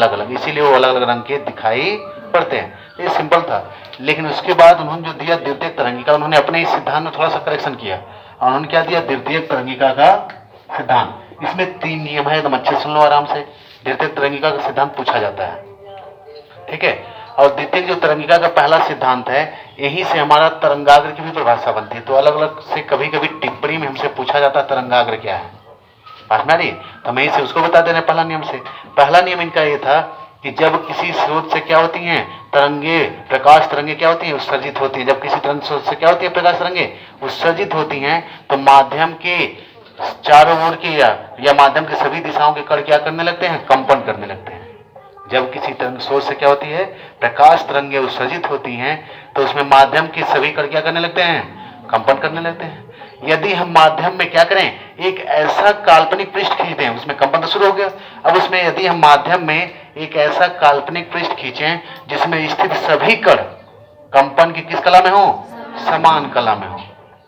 अलग अलग, इसीलिए वो अलग अलग रंग के दिखाई पड़ते हैं। ये सिंपल था। लेकिन उसके बाद उन्होंने जो दिया द्वितीयक तरंगिका, उन्होंने अपने इस सिद्धांत में थोड़ा सा करेक्शन किया और उन्होंने क्या दिया, द्वितीयक तरंगिका का सिद्धांत। इसमें 3 नियम है, एकदम अच्छे सुन लो आराम से। द्वितीयक तरंगिका का सिद्धांत पूछा जाता है, ठीक है। और द्वितीयक जो तरंगिका का पहला सिद्धांत है, यहीं से हमारा तरंगाग्र की भी परिभाषा बनती है। तो अलग अलग से कभी कभी टिप्पणी में हमसे पूछा जाता है तरंगाग्र क्या है, बात में आ रही है, तो हम यहीं से उसको बता दे रहे हैं पहला नियम से। पहला नियम इनका ये था कि जब किसी स्रोत से क्या होती हैं तरंगे, प्रकाश तरंगे क्या होती हैं, उत्सर्जित होती हैं। जब किसी तरंग स्रोत से क्या होती है प्रकाश तरंगे उत्सर्जित होती हैं, तो माध्यम के चारों ओर के या माध्यम के सभी दिशाओं के कण क्या करने लगते हैं, कंपन करने लगते हैं। जब किसी तरंग स्रोत से क्या होती है प्रकाश तरंगे उत्सर्जित होती हैं, तो उसमें माध्यम के सभी कण क्या करने लगते हैं, कंपन करने लगते हैं। यदि हम माध्यम में क्या करें, एक ऐसा काल्पनिक पृष्ठ खींच दें, उसमें कंपन तो शुरू हो गया। अब उसमें यदि हम माध्यम में एक ऐसा काल्पनिक पृष्ठ खींचें जिसमें स्थित सभी कण कंपन की किस कला में हो, समान कला में हो,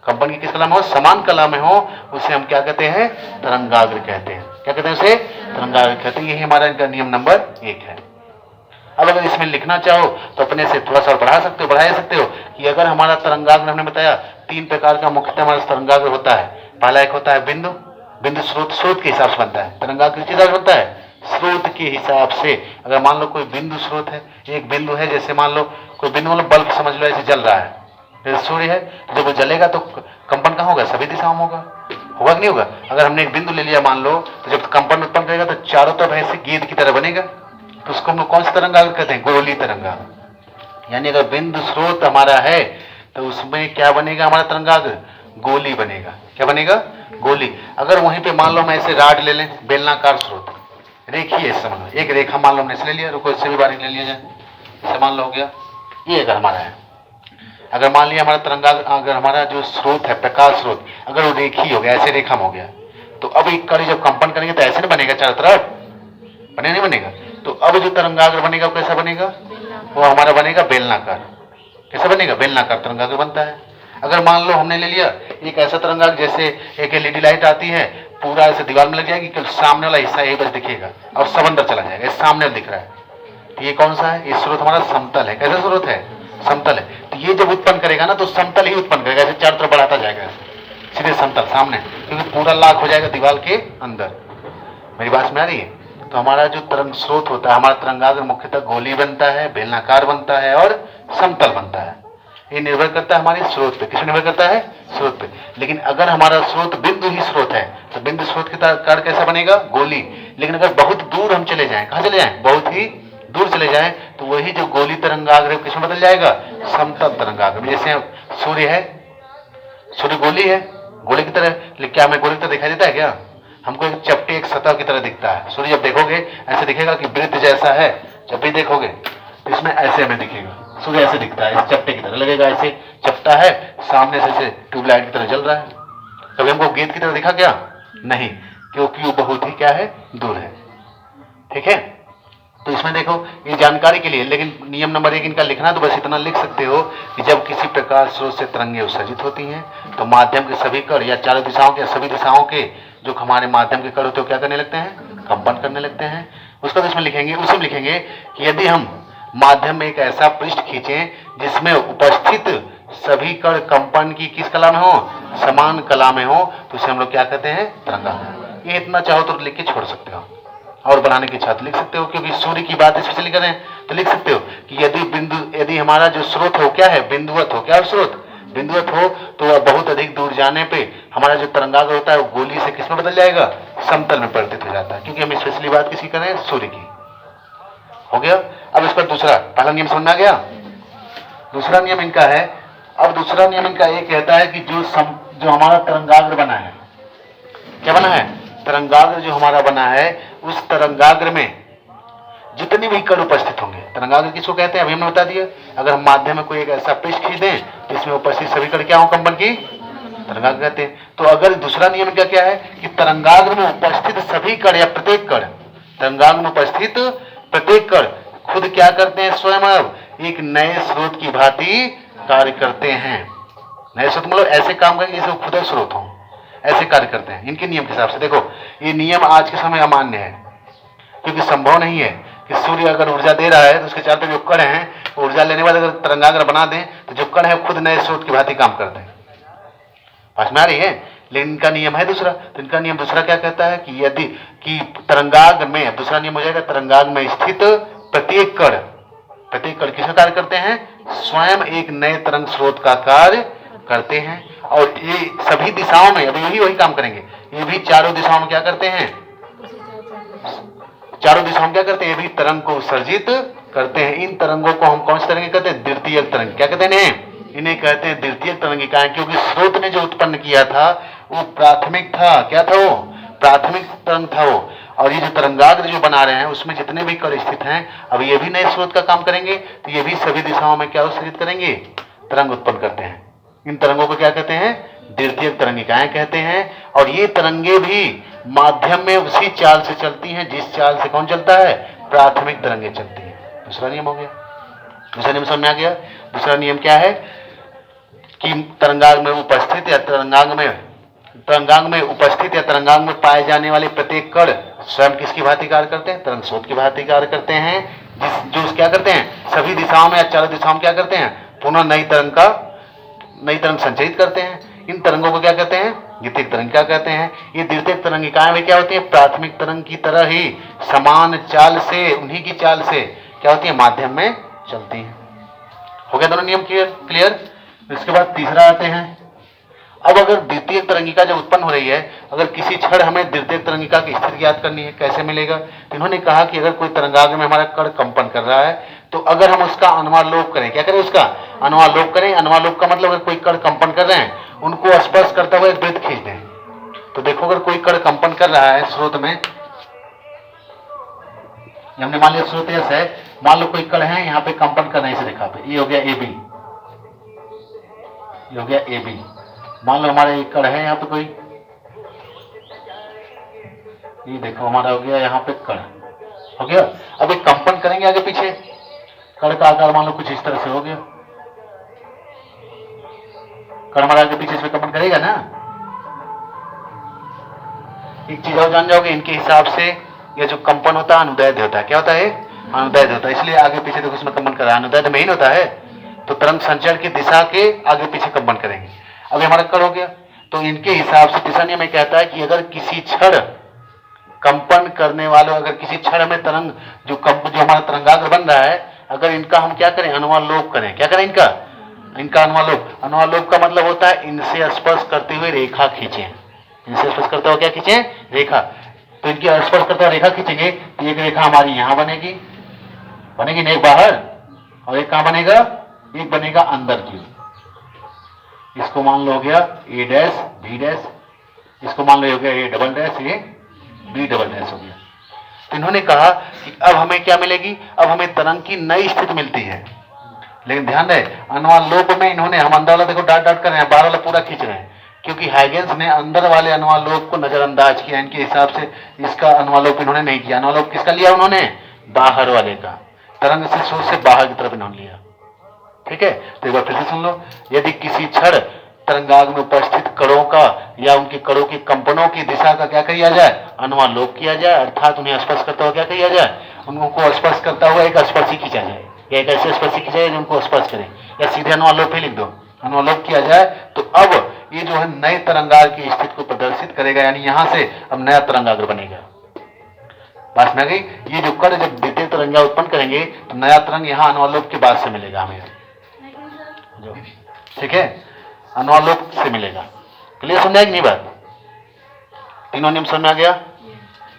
कंपन की किस कला में हो, समान कला में हो, उसे हम क्या कहते हैं, तरंगाग्र कहते हैं। क्या कहते हैं उसे, तरंगाग्र कहते हैं। यही हमारा इनका नियम नंबर 1 है। अब अगर इसमें लिखना चाहो तो अपने से थोड़ा सा बढ़ा सकते हो, बढ़ा सकते हो कि अगर हमारा तरंगाग्र, हमने बताया 3 प्रकार का मुख्यतः हमारा तरंगाग्र होता है। पहला एक होता है बिंदु, बिंदु स्रोत के हिसाब से बनता है। तरंगाग्र किस हिसाब से बनता है, स्रोत के हिसाब से। अगर मान लो कोई बिंदु स्रोत है, एक बिंदु है, जैसे मान लो कोई बिंदु, मतलब बल्ब समझ लो ऐसे जल रहा है, फिर सूर्य है, जब वो जलेगा तो कंपन कहाँ होगा, सभी दिशाओं में होगा, होगा कि नहीं होगा। अगर हमने एक बिंदु ले लिया मान लो, तो जब कंपन उत्पन्न करेगा तो चारों तरफ ऐसे गेंद की तरह बनेगा, तो उसको हम लोग कौन सा तरंगाग्र कहते हैं, गोली तरंगाग्र। यानी अगर बिंदु स्रोत हमारा है तो उसमें क्या बनेगा हमारा तरंगाग्र, गोली बनेगा। क्या बनेगा, गोली। अगर वहीं पे मान लो हम ऐसे राड ले लें, बेलनाकार स्रोत, रेखीय समझ लो, एक रेखा मान लो हमने इससे ले लिया, रुको इससे भी बारीक ले लिया जाए, इसे मान लो हो गया, ये अगर हमारा है। अगर मान लिया हमारा तरंगाग्र, अगर हमारा जो स्रोत है प्रकाश स्रोत, अगर वो रेखीय हो गया, ऐसे रेखा में हो गया, तो अब एक कड़ी जब कंपन करेंगे तो ऐसे नहीं बनेगा, चारों तरफ बने, नहीं बनेगा। तो अब जो तरंगाग्र बनेगा वो कैसा बनेगा, वो हमारा बनेगा बेलनाकार। कैसा बनेगा, बेलनाकार तरंगाग्र बनता है। अगर मान लो हमने ले लिया एक ऐसा तरंगाग्र, जैसे एक एलईडी लाइट आती है, पूरा ऐसे दीवार में लग जाएगी, कि सामने वाला हिस्सा यही बस दिखेगा और सब अंदर चला जाएगा, इस सामने दिख रहा है, तो ये कौन सा है, ये स्रोत हमारा समतल है। कैसा स्रोत है, समतल है। तो ये जब उत्पन्न करेगा ना तो समतल ही उत्पन्न करेगा, ऐसे चारों तरफ बढ़ाता जाएगा सीधे समतल सामने, क्योंकि पूरा लाख हो जाएगा दीवार के अंदर। मेरी बात में आ रही है। तो हमारा जो तरंग स्रोत होता है, हमारा तरंगाग्र मुख्यतः गोली बनता है, बेलनाकार बनता है और समतल बनता है। ये निर्भर करता है हमारे स्रोत पे। किस निर्भर करता है, स्रोत पे। लेकिन अगर हमारा स्रोत बिंदु ही स्रोत है तो बिंदु स्रोत के आकार कैसा बनेगा, गोली। लेकिन अगर बहुत दूर हम चले जाएं, कहां चले जाएं, बहुत ही दूर चले जाएं, तो वही जो गोली तरंगाग्र है किसमें बदल जाएगा, समतल तरंगाग्र। जैसे सूर्य है, सूर्य गोली है, गोली की तरह, लेकिन क्या हमें गोली की तरह दिखाई देता है क्या, हमको एक चपटे एक सतह की तरह दिखता है। सूर्य जब देखोगे ऐसे दिखेगा कि वृत्त जैसा है, जब भी देखोगे इसमें ऐसे हमें दिखेगा, सूर्य ऐसे दिखता है, इस चपटे की तरह लगेगा, ऐसे चपटा है, सामने से ऐसे ट्यूबलाइट की तरह जल रहा है। कभी हमको गेंद की तरह दिखा क्या, नहीं, क्योंकि वो बहुत ही क्या है, दूर है। ठीक है, तो इसमें देखो ये जानकारी के लिए, लेकिन नियम नंबर 1 इनका लिखना तो बस इतना लिख सकते हो कि जब किसी प्रकार स्रोत से तरंगे उत्सर्जित होती हैं तो माध्यम के सभी कण या चारों दिशाओं के सभी दिशाओं के जो हमारे माध्यम के कण होते हैं क्या करने लगते हैं, कंपन करने लगते हैं। उसका तो इसमें लिखेंगे, उसमें लिखेंगे कि यदि हम माध्यम में एक ऐसा पृष्ठ खींचें जिसमें उपस्थित सभी कण कंपन की किस कला में हो, समान कला में हो, तो उसे हम लोग क्या कहते हैं, तरंगाग्र। ये इतना चाहो तो लिख के छोड़ सकते हो और बनाने की छात्र लिख सकते हो, क्योंकि सूर्य की बात स्पेशली करें तो लिख सकते हो कि यदि हमारा जो स्रोत हो क्या है, बिंदुवत हो, क्या स्रोत बिंदुवत हो, तो बहुत अधिक दूर जाने पे हमारा जो तरंगाग्र होता है वो गोली से किसमें बदल जाएगा, समतल में परिवर्तित हो जाता है। क्योंकि हम स्पेशली बात किसी करें, सूर्य की। हो गया। अब इस पर दूसरा, पहला नियम समझ में आ गया। दूसरा नियम इनका है, अब दूसरा नियम इनका ये कहता है कि जो हमारा तरंगाग्र बना है, क्या बना है, तरंगाग्र जो हमारा बना है, उस तरंगाग्र में जितने भी कण उपस्थित होंगे, तरंगाग्र किसको कहते हैं अभी हमने बता दिया। अगर हम माध्यम में कोई एक ऐसा पृष्ठ खींच दें जिसमें उपस्थित सभी कण क्या हो, कंपन की, तरंगाग्र कहते हैं। तो अगर दूसरा नियम का क्या है कि तरंगाग्र में उपस्थित सभी कण या प्रत्येक कण, तरंगाग्र में उपस्थित प्रत्येक कण खुद क्या करते हैं, स्वयं अब एक नए स्रोत की भांति कार्य करते हैं। नए स्रोत मतलब ऐसे काम करेंगे जैसे खुद स्रोत हो, ऐसे कार्य करते हैं। इनके नियम के हिसाब से देखो, ये नियम आज के समय अमान्य है, क्योंकि संभव नहीं है कि सूर्य अगर ऊर्जा दे रहा है तो उसके चारों तरफ जो कण हैं, ऊर्जा लेने वाले अगर तरंगाग्र बना दें तो जो कण है खुद नए स्रोत की भांति काम करते हैं। समझ में आ रही है? लेकिन इनका नियम है दूसरा। तो इनका नियम दूसरा क्या कहता है कि यदि कि तरंगाग्र में, दूसरा नियम हो जाएगा, तरंगाग्र में स्थित प्रत्येक कण किसका कार्य करते हैं? स्वयं एक नए तरंग स्रोत का कार्य करते हैं। और ये सभी दिशाओं में अभी यही वही काम करेंगे। ये भी चारों दिशाओं में क्या करते हैं? चारों दिशाओं में क्या करते हैं? ये भी तरंग को उत्सर्जित करते हैं। इन तरंगों को हम कौन सी तरंग कहते हैं? द्वितीय तरंग। क्या कहते हैं? इन्हें कहते हैं द्वितीय तरंगिकाएं, क्योंकि स्रोत ने जो उत्पन्न किया था वो प्राथमिक था। क्या था वो? प्राथमिक तरंग था वो। और ये जो तरंगाग्र जो बना रहे हैं उसमें जितने भी कण स्थित हैं, अब ये भी नए स्रोत का काम करेंगे, तो ये भी सभी दिशाओं में क्या उत्सर्जित करेंगे? तरंग उत्पन्न करते हैं। इन तरंगों को क्या कहते हैं? द्वितीय तरंगिकाएं कहते हैं। और ये तरंगे भी माध्यम में उसी चाल से चलती हैं जिस चाल से कौन चलता है? प्राथमिक तरंगे चलती हैं। दूसरा नियम हो गया। दूसरा नियम समझ में आ गया? दूसरा नियम क्या है कि तरंगांग में उपस्थित या तरंगांग में उपस्थित या तरंगांग में पाए जाने वाले प्रत्येक कण स्वयं किसकी भांति कार्य करते हैं? तरंग स्रोत की भांति कार्य करते हैं। जो क्या करते हैं? सभी दिशाओं में या चारों दिशाओं में क्या करते हैं? पुनः नई तरंग संचरित करते हैं। इन तरंगों को क्या कहते हैं? द्वितीय तरंगिका कहते हैं। ये द्वितीय तरंगिकाएं भी क्या होती है? प्राथमिक तरंग की तरह ही समान चाल से, उन्हीं की चाल से क्या होती है? माध्यम में चलती है। हो गया दोनों नियम क्लियर? इसके बाद तीसरा आते हैं। अब अगर द्वितीय तरंगिका जब उत्पन्न हो रही है, अगर किसी क्षण हमें द्वितीय तरंगिका की स्थिति ज्ञात करनी है, कैसे मिलेगा? तो इन्होंने कहा कि अगर कोई तरंगाग्र में हमारा कण कंपन कर रहा है तो अगर हम उसका अनुवालोक करें, क्या करें? उसका अनुवालोक करें। अनुवालोक का मतलब अगर कोई कण कंपन कर रहे हैं उनको स्पर्श करता हुआ एक वृत्त खींच दें। तो देखो अगर कोई कण कंपन कर रहा है स्रोत में, हमने मान लिया स्रोत यस है, मान लो कोई कण है यहाँ पे कंपन कर रहे हैं इस रेखा पे, ये हो गया AB, ये हो गया AB। मान लो हमारा एक कण है यहाँ पे कोई, ये देखो हमारा हो गया यहाँ पे कण हो गया। अब एक कंपन करेंगे आगे पीछे, कण का आकार मान लो कुछ इस तरह से हो गया। कण हमारा आगे पीछे इसमें कंपन करेगा ना। एक चीज और जान जाओगे, इनके हिसाब से ये जो कंपन होता है अनुदैर्ध्य होता है। क्या होता है? अनुदैर्ध्य होता है। इसलिए आगे पीछे देखो इसमें कंपन कर रहा है, अनुदैर्ध्य में ही होता है। तो तरंग संचरण की दिशा के आगे पीछे कंपन करेंगे। अब हमारा कण हो गया, तो इनके हिसाब से दिशा नियम में कहता है कि अगर किसी क्षण कंपन करने वालों, अगर किसी क्षण में तरंग जो हमारा तरंगाग्र बन रहा है, अगर इनका हम क्या करें? अनुवालोक करें। क्या करें? इनका अनुवालोक। अनुवालोक का मतलब होता है इनसे स्पर्श करते हुए रेखा खींचे। इनसे स्पर्श करते हुए क्या खींचे? रेखा। तो इनकी स्पर्श करते हुए रेखा खींचेंगे तो एक रेखा हमारी यहां बनेगी ना, एक बाहर, और एक कहां बनेगा? एक बनेगा अंदर की। इसको मान लो हो गया A डैश B डैश, इसको मान लो हो गया A डबल डैश, ये B डबल डैश हो गया। तो इन्होंने कहा कि अब हमें क्या मिलेगी? अब हमें तरंग की नई स्थिति मिलती है। लेकिन ध्यान रहे अनुवालोक में इन्होंने, हम अंदर वाला देखो डाट डाट कर रहे हैं, बाहर वाला पूरा खींच रहे हैं, क्योंकि हाइगेंस ने अंदर वाले अनुवालोक को नजरअंदाज किया। इनके हिसाब से इसका अनुवालोक इन्होंने नहीं किया। अनुवालोक किसका लिया उन्होंने? बाहर वाले का। तरंग से स्रोत से बाहर की तरफ इन्होंने लिया। ठीक है, तो एक बार फिर से सुन लो। यदि किसी क्षण तरंगाग्र में उपस्थित कणों का या उनके कणों के कंपनों की दिशा का क्या किया जाए? अनुवालोक किया जाए, अर्थात उन्हें स्पर्श करता हुआ क्या किया जाए? उनको स्पर्श करता हुआ एक स्पर्शी खींचा जाए, या एक ऐसे स्पर्शी खींचा जाए जो उनको स्पर्श करे, या सीधे अनुवालोक ही लिख दो, अनुवालोक किया जाए। तो अब ये जो है नए तरंगाग्र की स्थिति को प्रदर्शित करेगा, यानी यहां से अब नया तरंगाग्र बनेगा। बात में आ गई? ये जो कण जब द्वितीय तरंगा उत्पन्न करेंगे तो नया तरंग यहाँ अनुवालोक के बाद से मिलेगा हमें। ठीक है, अनुवालोक से मिलेगा। क्लियर समझा कि नहीं बात? तीनों नियम समझ में आ गया?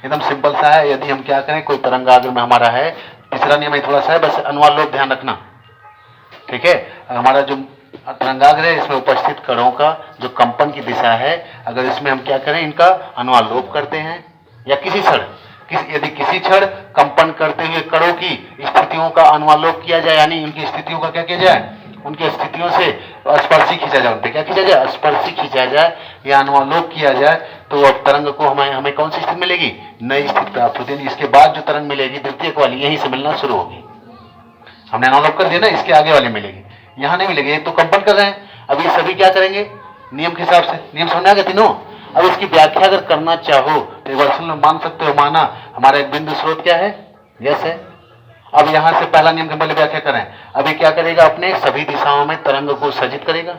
एकदम सिंपल सा है। यदि हम क्या करें, कोई तरंगाग्र में हमारा है, तीसरा नियम थोड़ा सा है, बस अनुवालोक ध्यान रखना। ठीक है, हमारा जो तरंगाग्र है इसमें उपस्थित कणों का जो कंपन की दिशा है, अगर इसमें हम क्या करें, इनका अनुवालोक करते हैं, या किसी क्षण यदि किसी क्षण कंपन करते हुए कणों की स्थितियों का अनुवालोक किया जाए, यानी उनकी स्थितियों का क्या किया जाए? उनकी स्थितियों से स्पर्शी खींचा जाए, उनपे क्या खींचा जाए? स्पर्शी खींचा जाए या अनुवालोक किया जाए, तो अब तरंग को हमें कौन सी स्थिति मिलेगी? नई स्थिति प्राप्त होती है। इसके बाद जो तरंग मिलेगी द्वितीय वाली, यहीं से मिलना शुरू होगी। हमने अनुवालोक कर दिया ना, इसके आगे वाली मिलेगी, यहां नहीं मिलेगी। तो कंपन कर रहे हैं, अब ये सभी क्या करेंगे? नियम के हिसाब से। नियम समझ आ गए तीनों? अब इसकी व्याख्या अगर करना चाहो तो एक बार सुन लो, मान सकते हो। माना हमारा एक बिंदु स्रोत क्या है? यस है, अब यहाँ से पहला नियम की पहले व्याख्या करें। अब ये क्या करेगा, अपने सभी दिशाओं में तरंग को सर्जित करेगा,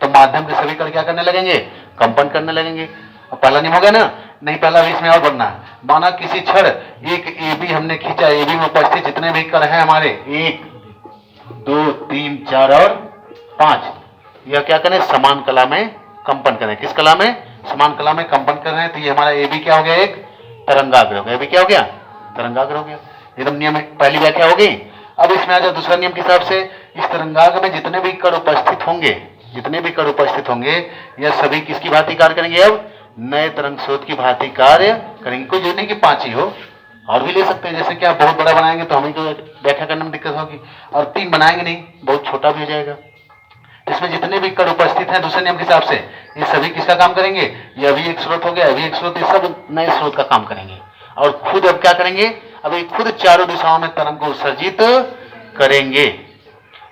तो माध्यम के सभी कण क्या करने लगेंगे, कंपन करने लगेंगे। अब पहला नियम हो गया ना, नहीं पहला भी इसमें और बढ़ना है। माना किसी क्षण एक ए बी हमने खींचा, ए बी में उपस्थित जितने भी कण हैं हमारे 1 2 3 4 और 5, यह क्या करें, समान कला में कंपन करें। किस कला में, समान कला में कंपन कर रहे हैं, तो ये हमारा ए बी क्या हो गया, एक तरंगाग्र हो गया। ए बी क्या हो गया, तरंगाग्र हो गया। एकदम नियम पहली व्याख्या हो गई। अब इसमें आ जाओ दूसरा नियम के हिसाब से, इस तरंगाग्र में जितने भी कण उपस्थित होंगे, जितने भी कण उपस्थित होंगे, यह सभी किसकी भांति कार्य करेंगे, अब नए तरंग स्रोत की भांति कार्य करेंगे। कोई जो नहीं कि 5 ही हो, और भी ले सकते हैं। जैसे कि आप बहुत बड़ा बनाएंगे तो हमें को व्याख्या करने में दिक्कत होगी, और 3 बनाएंगे नहीं, बहुत छोटा भी हो जाएगा। इसमें जितने भी कण उपस्थित हैं दूसरे नियम के हिसाब से, ये सभी किसका काम करेंगे, ये अभी एक स्रोत हो गया, अभी एक स्रोत, ये सब नए स्रोत का काम करेंगे। और खुद अब क्या करेंगे, अब ये खुद चारों दिशाओं में तरंग को उत्सर्जित करेंगे।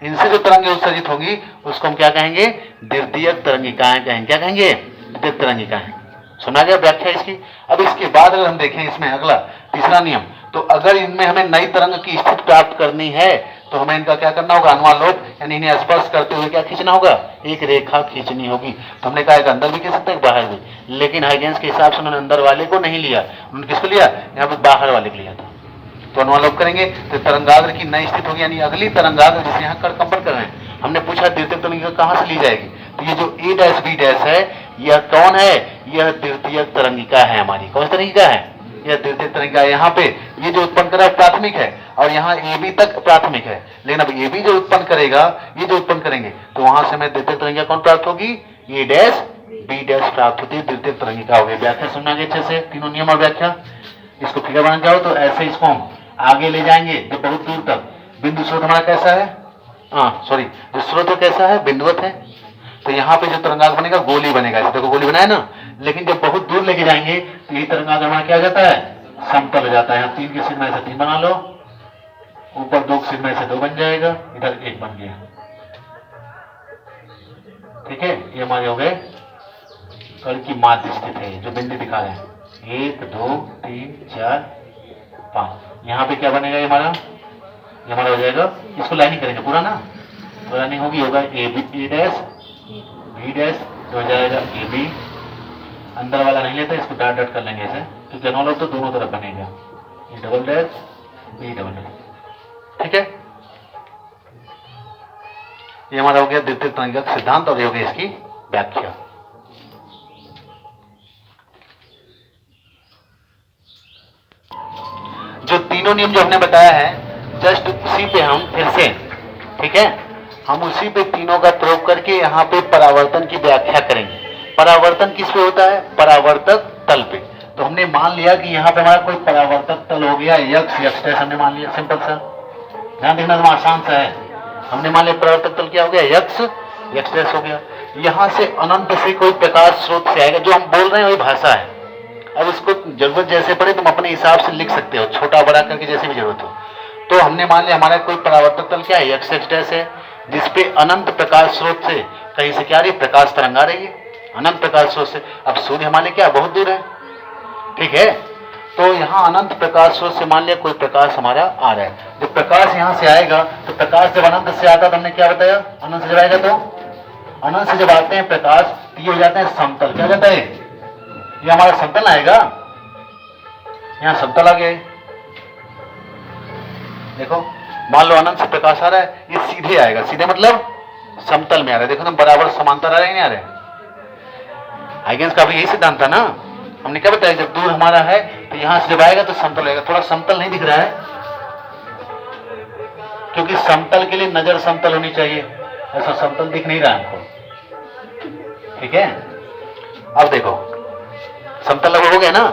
इनसे जो तरंगें उत्सर्जित होंगी उसको हम क्या कहेंगे, द्वितीयक तरंगिकाएं कहेंगे। क्या कहेंगे, द्वितीयक तरंगिकाएं। सुना गया व्याख्या इसकी। अब इसके बाद अगर हम देखें इसमें अगला तीसरा नियम, तो अगर इनमें हमें नई तरंग की स्थिति प्राप्त करनी है तो हमें इनका क्या करना होगा, अनुवालोक, यानी इन्हें स्पर्श करते हुए क्या खींचना होगा, एक रेखा खींचनी होगी। तो हमने कहा एक अंदर भी खींच सकते हैं, बाहर भी, लेकिन हाइगेंस के हिसाब से उन्होंने अंदर वाले को नहीं लिया, उन्होंने किसको लिया, यहाँ पे बाहर वाले को लिया था। तो अनुवालोक करेंगे तो तरंगाग्र की नई स्थिति होगी, यानी अगली तरंगाग्र जिसे यहाँ कण कंपन कर रहे हैं। हमने पूछा द्वितीयक तरंगिका कहाँ से ली जाएगी, तो ये जो ए डैश बी डैश है, यह कौन है, यह द्वितीयक तरंगिका है हमारी। कौन सी तरंगिका है, यह द्वितीयक तरंगिका है। यहाँ पे ये जो उत्पन्न करा प्राथमिक है, और यहाँ ए बी तक प्राथमिक है, लेकिन अब ए बी जो उत्पन्न करेगा, ये जो उत्पन्न करेंगे, तो वहां से हमें द्वितीयक तरंगिका कौन प्राप्त होगी, ए डैश बी डैश प्राप्त होती है, द्वितीयक तरंगिका होगी। व्याख्या सुनना अच्छे से, तीनों नियम और व्याख्या। इसको फिगर बना जाओ तो ऐसे इसको हम आगे ले जाएंगे जो बहुत दूर तक। बिंदु स्रोत हमारा कैसा है, सॉरी, जो स्रोत कैसा है, बिंदुवत है। तो यहाँ पे जो तरंगाग्र बनेगा गोली बनेगा, इसे देखो गोली बनाया ना, लेकिन जब बहुत दूर लेके जाएंगे तो यही तरंगाग्र हमारा क्या हो जाता है, समतल हो जाता है। 3 के सिर में से 3 बना लो, ऊपर 2 के सिर में से 2 बन जाएगा, इधर 1 बन गया। ठीक है, ये हमारे हो गए कण की माध्य स्थिति है, जो बिंदु दिखा रहे हैं 1 2 3 4 5। यहाँ पे क्या बनेगा, ये हमारा हो जाएगा, इसको लाइनिंग करेंगे पूरा ना, तो लाइनिंग होगी, होगा A B dash B dash, तो हो जाएगा ए बी, अंदर वाला नहीं लेते, इसको डॉट डॉट कर लेंगे ऐसे, क्योंकि अनुवालोक तो दोनों तरफ बनेगा, A double dash B double dash. ठीक है, ये हमारा हो गया द्वितीयक तरंगिका का सिद्धांत, और ये हो गया इसकी व्याख्या। जो तीनों नियम जो हमने बताया है, जस्ट उसी पे हम फिर से, ठीक है, हम उसी पे तीनों का प्रयोग करके यहाँ पे परावर्तन की व्याख्या करेंगे। परावर्तन किस पे होता है, परावर्तक तल पे। तो हमने मान लिया कि यहाँ पे हमारा कोई परावर्तक तल हो गया, यक्ष यक्ष डैश हमने मान लिया, सिंपल सा, ध्यान देखना, तो आसान सा है। हमने मान लिया परावर्तक तल क्या हो गया, यक्ष यक्ष डैश हो गया। यहाँ से अनंत से कोई प्रकाश स्रोत से आएगा, जो हम बोल रहे हैं वही भाषा है। अब उसको जरूरत जैसे पड़े तुम अपने हिसाब से लिख सकते हो, छोटा बड़ा करके जैसे भी जरूरत हो। तो हमने मान लिया हमारा कोई परावर्तक तल क्या है, यक्ष यक्ष डैश है, जिसपे अनंत प्रकाश स्रोत से कहीं से क्या रही, प्रकाश तरंग आ रही है, अनंत प्रकाश स्रोत से। अब सूर्य हमारे क्या बहुत दूर है, ठीक है, तो यहाँ अनंत प्रकाश स्रोत से मान लिया कोई प्रकाश हमारा आ रहा है। जब प्रकाश यहाँ से आएगा, तो प्रकाश जब अनंत से आता, तो हमने क्या बताया, अनंत से जब आएगा, तो अनंत से जब आते हैं प्रकाश, तो ये हो जाते हैं समतल। क्या जाता है, ये हमारा समतल आएगा, यहाँ समतल आ गया। देखो, मान लो अनंत से प्रकाश आ रहा है, ये सीधे आएगा, सीधे मतलब समतल में आ रहा है। देखो तुम बराबर समांतर आ रहे हैं, नहीं आ रहे। हाइगेंस का भी यही सिद्धांत था ना, हमने क्या बताया, जब दूर हमारा है तो यहां से जब आएगा तो समतल आएगा। थोड़ा समतल नहीं दिख रहा है, क्योंकि समतल के लिए नजर समतल होनी चाहिए, ऐसा समतल दिख नहीं रहा हमको। ठीक है, अब देखो समतल लगभग हो गया ना,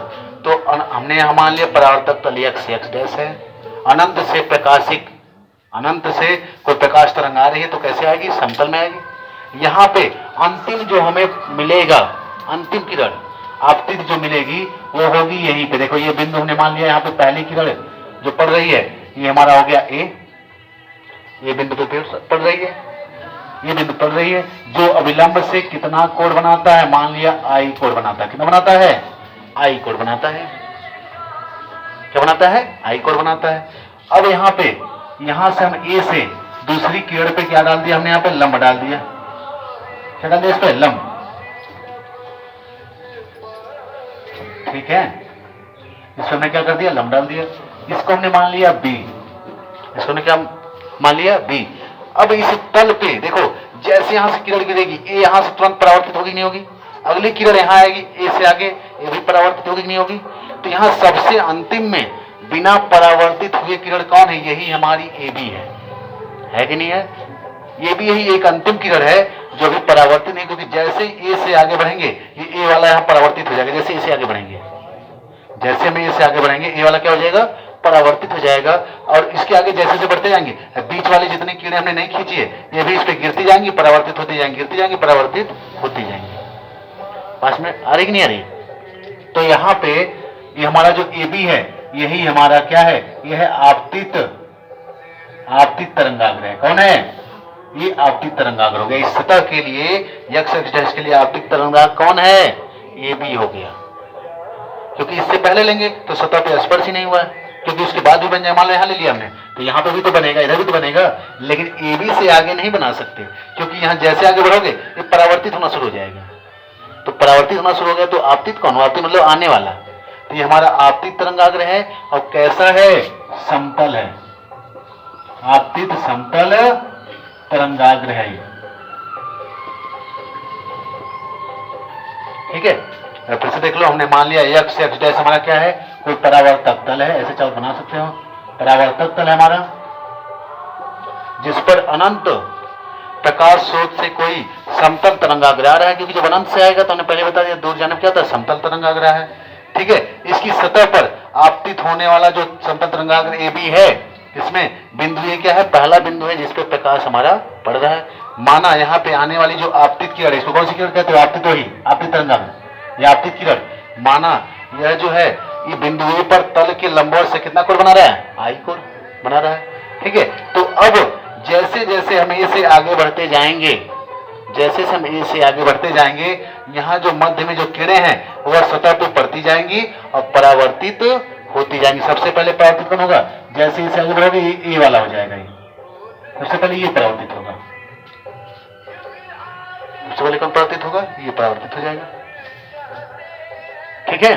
तो हमने यहां मान लिया परावर्तक तल यक्ष यक्ष डैश है। अनंत से प्रकाशिक, अनंत से कोई प्रकाश तरंग आ रही है, तो कैसे आएगी, समतल में आएगी। यहाँ पे अंतिम जो हमें मिलेगा, अंतिम किरण आपतित जो मिलेगी, वो होगी यहीं पे। देखो ये बिंदु हमने मान लिया, यहाँ पे पहली किरण जो पड़ रही है, ये हमारा हो गया ए, ये बिंदु पे पड़ रही है, ये बिंदु पड़ रही है, जो अविलंब से कितना कोण बनाता है, मान लिया आई कोण बनाता है। कितना बनाता है, आई कोण बनाता है। क्या बनाता है, आई कोण बनाता है। अब यहाँ पे, यहाँ से हम ए से दूसरी किरण पे क्या डाल दिया हमने, यहाँ पे लंब डाल दिया। क्या डाल दिया इस पे, लंब। ठीक है, इसमें हमने क्या कर दिया, लंब डाल दिया। इसको हमने मान लिया बी, इसको हमने क्या मान लिया, बी। अब इस तल पे देखो, जैसे यहां से किरण गिरेगी, ए यहां से तुरंत परावर्तित होगी नहीं होगी, अगली किरण यहां आएगी ए से आगे, ये भी परावर्तित होगी नहीं होगी। तो यहां सबसे अंतिम में बिना परावर्तित हुए किरण कौन है, यही हमारी ए बी है कि नहीं है। ये भी यही एक अंतिम किरण है जो अभी परावर्तित नहीं, क्योंकि जैसे ए से आगे बढ़ेंगे ये ए वाला यहां परावर्तित हो जाएगा। जैसे ए से आगे बढ़ेंगे, जैसे हम ए से आगे बढ़ेंगे ए वाला क्या हो जाएगा, परावर्तित हो जाएगा। और इसके आगे जैसे जैसे बढ़ते जाएंगे, बीच वाली जितनी किरणें हमने नहीं खींची है ये भी इस पे गिरती जाएंगी, परावर्तित होती जाएंगी, गिरती जाएंगी, परावर्तित होती जाएंगी। पास में आ रही कि नहीं आ रही। तो यहाँ पे ये हमारा जो ए बी है यही हमारा क्या है, यह है आपतित तरंगाग्र है। कौन है, ये आपतित तरंगाग्र हो गया। इस सतह के लिए यक्ष डैश के लिए आपतित तरंगाग्र कौन है, ए बी हो गया। क्योंकि इससे पहले लेंगे तो सतह पे स्पर्श ही नहीं हुआ है, क्योंकि उसके बाद भी बन जाए। मान लो यहाँ ले लिया हमने तो यहाँ पे भी तो बनेगा, इधर भी तो बनेगा, लेकिन ए बी से आगे नहीं बना सकते, क्योंकि यहाँ जैसे आगे बढ़ोगे ये परावर्तित होना शुरू हो जाएगा। तो परावर्तित होना शुरू हो गया तो आपतित कौन, आपतित मतलब आने वाला। तो ये हमारा आपतित तरंगाग्र है। और कैसा है, समतल है, आपतित समतल तरंगाग्र है ये। ठीक है, फिर से देख लो, हमने मान लिया एक्स एक्स डैश हमारा क्या है, कोई परावर्तक तल है, ऐसे चाहो बना सकते हो। परावर्तक तल है हमारा, जिस पर अनंत प्रकाश स्रोत से कोई समतल तरंगाग्र आ रहा है, क्योंकि जब अनंत से आएगा तो हमने पहले बता दिया दूर जाने क्या होता है, समतल तरंगाग्र है। ठीक है, इसकी सतह पर आपतित होने वाला जो समतल तरंगाग्र ए बी है, इसमें बिंदु ये क्या है, पहला बिंदु है जिसपे प्रकाश हमारा पड़ रहा है। माना यहाँ पे आने वाली जो आपतित किरण, इसको कौन सी किरण कहते हो, आपतित वही आपतित तरंगाग्र, ये आपतित किरण। माना यह जो है ये बिंदु ए पर तल के लंबवत से कितना कोण बना रहा है, आई कोण बना रहा है। ठीक है, तो अब जैसे जैसे हम ए से आगे बढ़ते जाएंगे, जैसे हम ए से आगे बढ़ते जाएंगे, यहाँ जो मध्य में जो किरणें हैं वह सतह पे पड़ती जाएंगी और परावर्तित होती जाएंगी। सबसे पहले परावर्तित कौन होगा, जैसे इसे आगे बढ़ोगे ये वाला हो जाएगा, ये सबसे पहले ये परावर्तित होगा। सबसे पहले कौन परावर्तित होगा, ये परावर्तित हो जाएगा। ठीक है,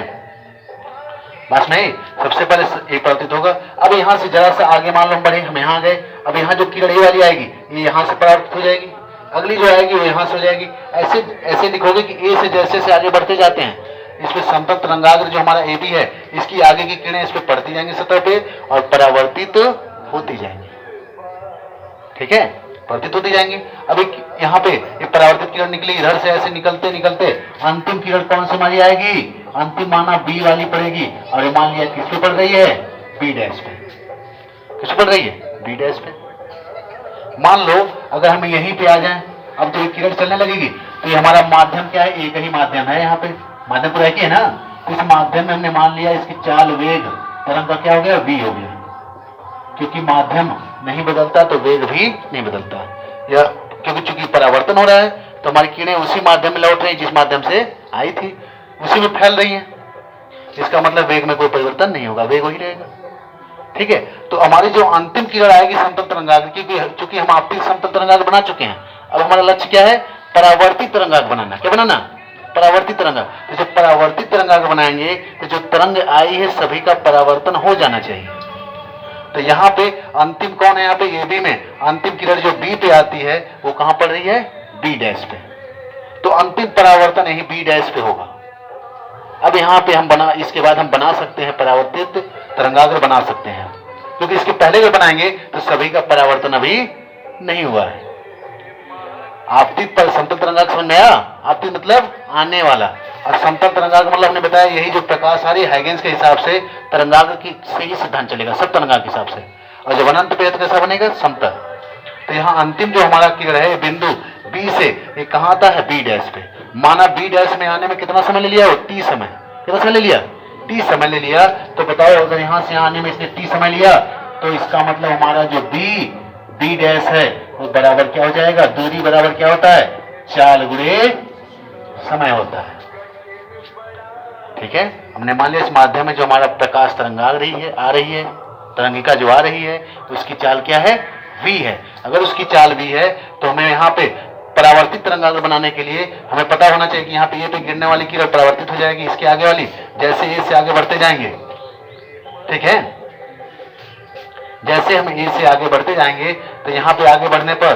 बस नहीं, सबसे पहले ये परावर्तित होगा। अब यहाँ से जरा सा आगे मान लो हम बढ़े, हम यहाँ गए, अब यहाँ जो किरण ये वाली आएगी ये यहाँ से परावर्तित हो जाएगी, अगली जो आएगी वो यहाँ से हो जाएगी। ऐसे ऐसे लिखोगे कि ए से जैसे से आगे बढ़ते जाते हैं, इसमें समतल तरंगाग्र जो हमारा ए बी है, इसकी आगे की किरणें इस पे पड़ती जाएंगी सतह पे और परावर्तित होती जाएंगी। ठीक है, परावर्तित होती जाएंगी। अब यहाँ पे ये परावर्तित किरण निकली, इधर से ऐसे निकलते निकलते अंतिम किरण कौन सी हमारी आएगी, अंतिम माना बी वाली पड़ेगी। और ये मान लिया किस पे पड़ रही है, बी डैश पे। किस पे पड़ रही है, बी डैश पे। मान लो अगर हम यहीं पे आ जाएं, अब जब किरण चलने लगेगी तो ये हमारा माध्यम क्या है, एक ही माध्यम है, यहाँ पे माध्यम पूरा एक ही है ना। इस माध्यम में हमने मान लिया इसकी चाल वेग तरंग का क्या हो गया, v हो गया। क्योंकि माध्यम नहीं बदलता तो वेग भी नहीं बदलता, या क्योंकि चूंकि परावर्तन हो रहा है तो हमारी किरणें उसी माध्यम में लौट रही जिस माध्यम से आई थी, उसी में फैल रही हैं। इसका मतलब वेग में कोई परिवर्तन नहीं होगा, वेग वही रहेगा। ठीक है, तो हमारी जो अंतिम किरण आएगी समतल तरंगाग्र, क्योंकि चूंकि हम आपतित समतल तरंगाग्र बना चुके हैं, अब हमारा लक्ष्य क्या है, परावर्तित तरंगाग्र बनाना। क्या बनाना, परावर्तित तरंगाग्र। तो जब परावर्तित तरंगाग्र बनाएंगे तो जो तरंग आई है सभी का परावर्तन हो जाना चाहिए। तो यहाँ पे अंतिम कौन है, यहाँ पे ए बी में अंतिम किरण जो बी पे आती है वो कहां पड़ रही है, बी डैश पे। तो अंतिम परावर्तन यही बी डैश पे होगा। अब यहाँ पे हम इसके बाद हम बना सकते हैं परावर्तित तरंगाग्र बना सकते हैं, क्योंकि इसके पहले अगर बनाएंगे तो सभी का परावर्तन अभी नहीं हुआ है। आपतित पर समतल तरंगाग्र समझ में आया, आपतित मतलब आने वाला, और समतल तरंगाग्र मतलब हमने बताया यही जो प्रकाश आ रही है हाइगेंस के हिसाब से तरंगाग्र की से ही सिद्धांत चलेगा, सब तरंगाग्र के हिसाब से। और जब अनंत पे तो कैसा बनेगा, समतल। तो यहाँ अंतिम जो हमारा किरण है बिंदु बी से ये कहाँ आता है, बी डैश पे। माना बी डैश में आने में कितना समय ले लिया, टी समय। कितना समय ले लिया, टी समय ले लिया। तो बताओ अगर यहाँ से आने में इसने टी समय लिया तो इसका मतलब हमारा जो बी डैश है वो बराबर क्या हो जाएगा, दूरी बराबर क्या होता है, चाल गुणे समय होता है। ठीक है, हमने मान लिया इस माध्यम में जो हमारा प्रकाश तरंग आ रही है तरंगिका जो आ रही है उसकी चाल क्या है, v है। अगर उसकी चाल v है तो हमें यहाँ पे परावर्तित तरंगाग्र बनाने के लिए हमें पता होना चाहिए कि यहाँ पे ये पे गिरने वाली किरण परावर्तित हो जाएगी इसके आगे वाली, जैसे ए से आगे बढ़ते जाएंगे, ठीक है, जैसे हम ए से आगे बढ़ते जाएंगे तो यहाँ पे आगे बढ़ने पर,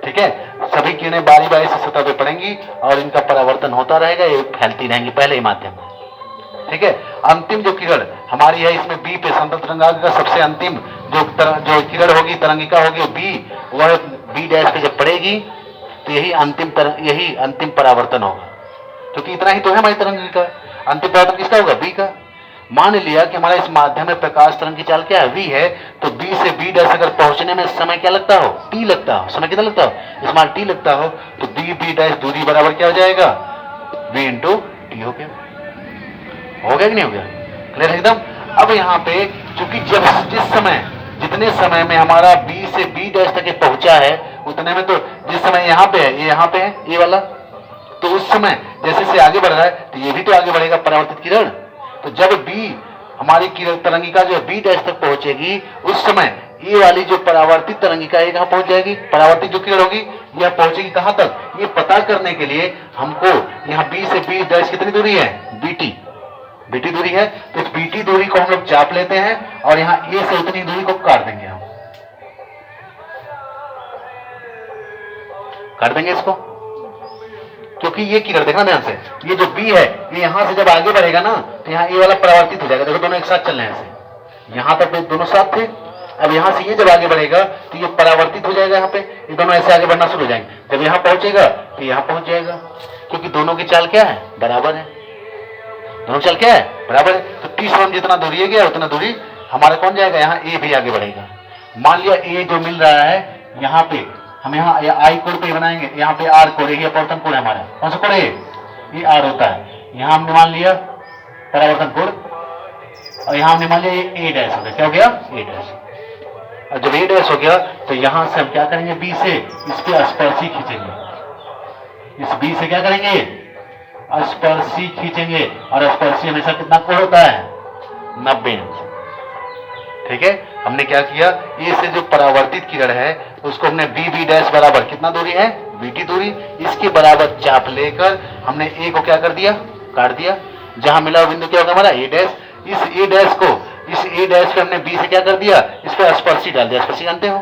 ठीक है, सभी किरणें बारी बारी से सतह पे पड़ेंगी और इनका परावर्तन होता रहेगा, ये फैलती रहेंगी पहले ही माध्यम में, ठीक है। अंतिम जो किरण हमारी है इसमें बी पे समतल तरंगाग्र का सबसे अंतिम जो किरण होगी, तरंगिका होगी बी, वह बी डैश पे जब पड़ेगी तो यही अंतिम परावर्तन होगा, क्योंकि इतना ही तो है हमारी तरंगिका। अंतिम परावर्तन किसका होगा, बी का। मान लिया कि हमारा इस माध्यम में प्रकाश तरंग की चाल क्या है, v है, तो b से b डैश अगर पहुंचने में समय क्या लगता हो, t लगता हो। समय कितना लगता हो, इस मान t लगता हो, तो b डैश दूरी बराबर क्या हो जाएगा, v इंटू टी। हो गया कि नहीं हो गया, क्लियर एकदम। अब यहाँ पे चूंकि जितने समय में हमारा b से b डैश तक पहुंचा है उतने में, तो जिस समय यहाँ पे है, ये यहाँ पे है ये वाला, तो उस समय जैसे से आगे बढ़ रहा है तो ये भी तो आगे बढ़ेगा परावर्तित किरण। तो जब b हमारी तरंगिका जो b डैश तक पहुंचेगी उस समय ये वाली जो परावर्तित तरंगिका है कहां पहुंच जाएगी, परावर्तित जो किरण होगी यह पहुंचेगी कहां तक, ये पता करने के लिए हमको यहाँ b से b डैश कितनी दूरी है, bt दूरी है, तो इस bt दूरी को हम लोग चाप लेते हैं और यहाँ a से उतनी दूरी को काट देंगे, हम काट देंगे इसको, क्योंकि ये किरण देखना ध्यान से, ये जो b है ये यहां से जब आगे बढ़ेगा ना तो यहाँ ये वाला परावर्तित हो जाएगा। देखो दोनों एक साथ चल रहे हैं ऐसे, यहां तक दोनों साथ थे, अब यहां से ये जब आगे बढ़ेगा तो ये परावर्तित हो जाएगा, यहाँ पे ये दोनों ऐसे आगे बढ़ना शुरू हो जाएंगे। जब यहाँ पहुंचेगा तो यहाँ पहुंच जाएगा, क्योंकि दोनों की चाल क्या है, बराबर है, दोनों चाल क्या है, बराबर है। तो टी सम जितना दूरी है गया उतना दूरी हमारा कौन जाएगा, यहाँ ए भी आगे बढ़ेगा। मान लिया ए जो मिल रहा है यहाँ पे, हम यहाँ आई कोड पे बनाएंगे, यहाँ पे आर कोड, ये अपवर्तन कोड है हमारा, कौन सा कोड है, ये आर होता है। यहाँ हमने मान लिया परावर्तन कोड, और यहाँ हमने मान लिया ये ए डैश हो गया, क्या हो गया, ए डैश। और जब ए डैश हो गया तो यहाँ से हम क्या करेंगे, बी से इस पे स्पर्शी खींचेंगे, इस बी से क्या करेंगे, स्पर्शी खींचेंगे, और स्पर्शी हमेशा कितना कोण होता है, 90 अंश, ठीक है। हमने क्या किया, ए से जो परावर्तित किरण है उसको हमने बी डैश बराबर कितना दूरी है, बीटी दूरी, इसके बराबर चाप लेकर हमने ए को क्या कर दिया, काट दिया। जहां मिला बिंदु क्या होगा हमारा, ए डैश। इस ए डैश पे हमने बी से क्या कर दिया, इस पे स्पर्शी डाल दिया। स्पर्शी जानते हो,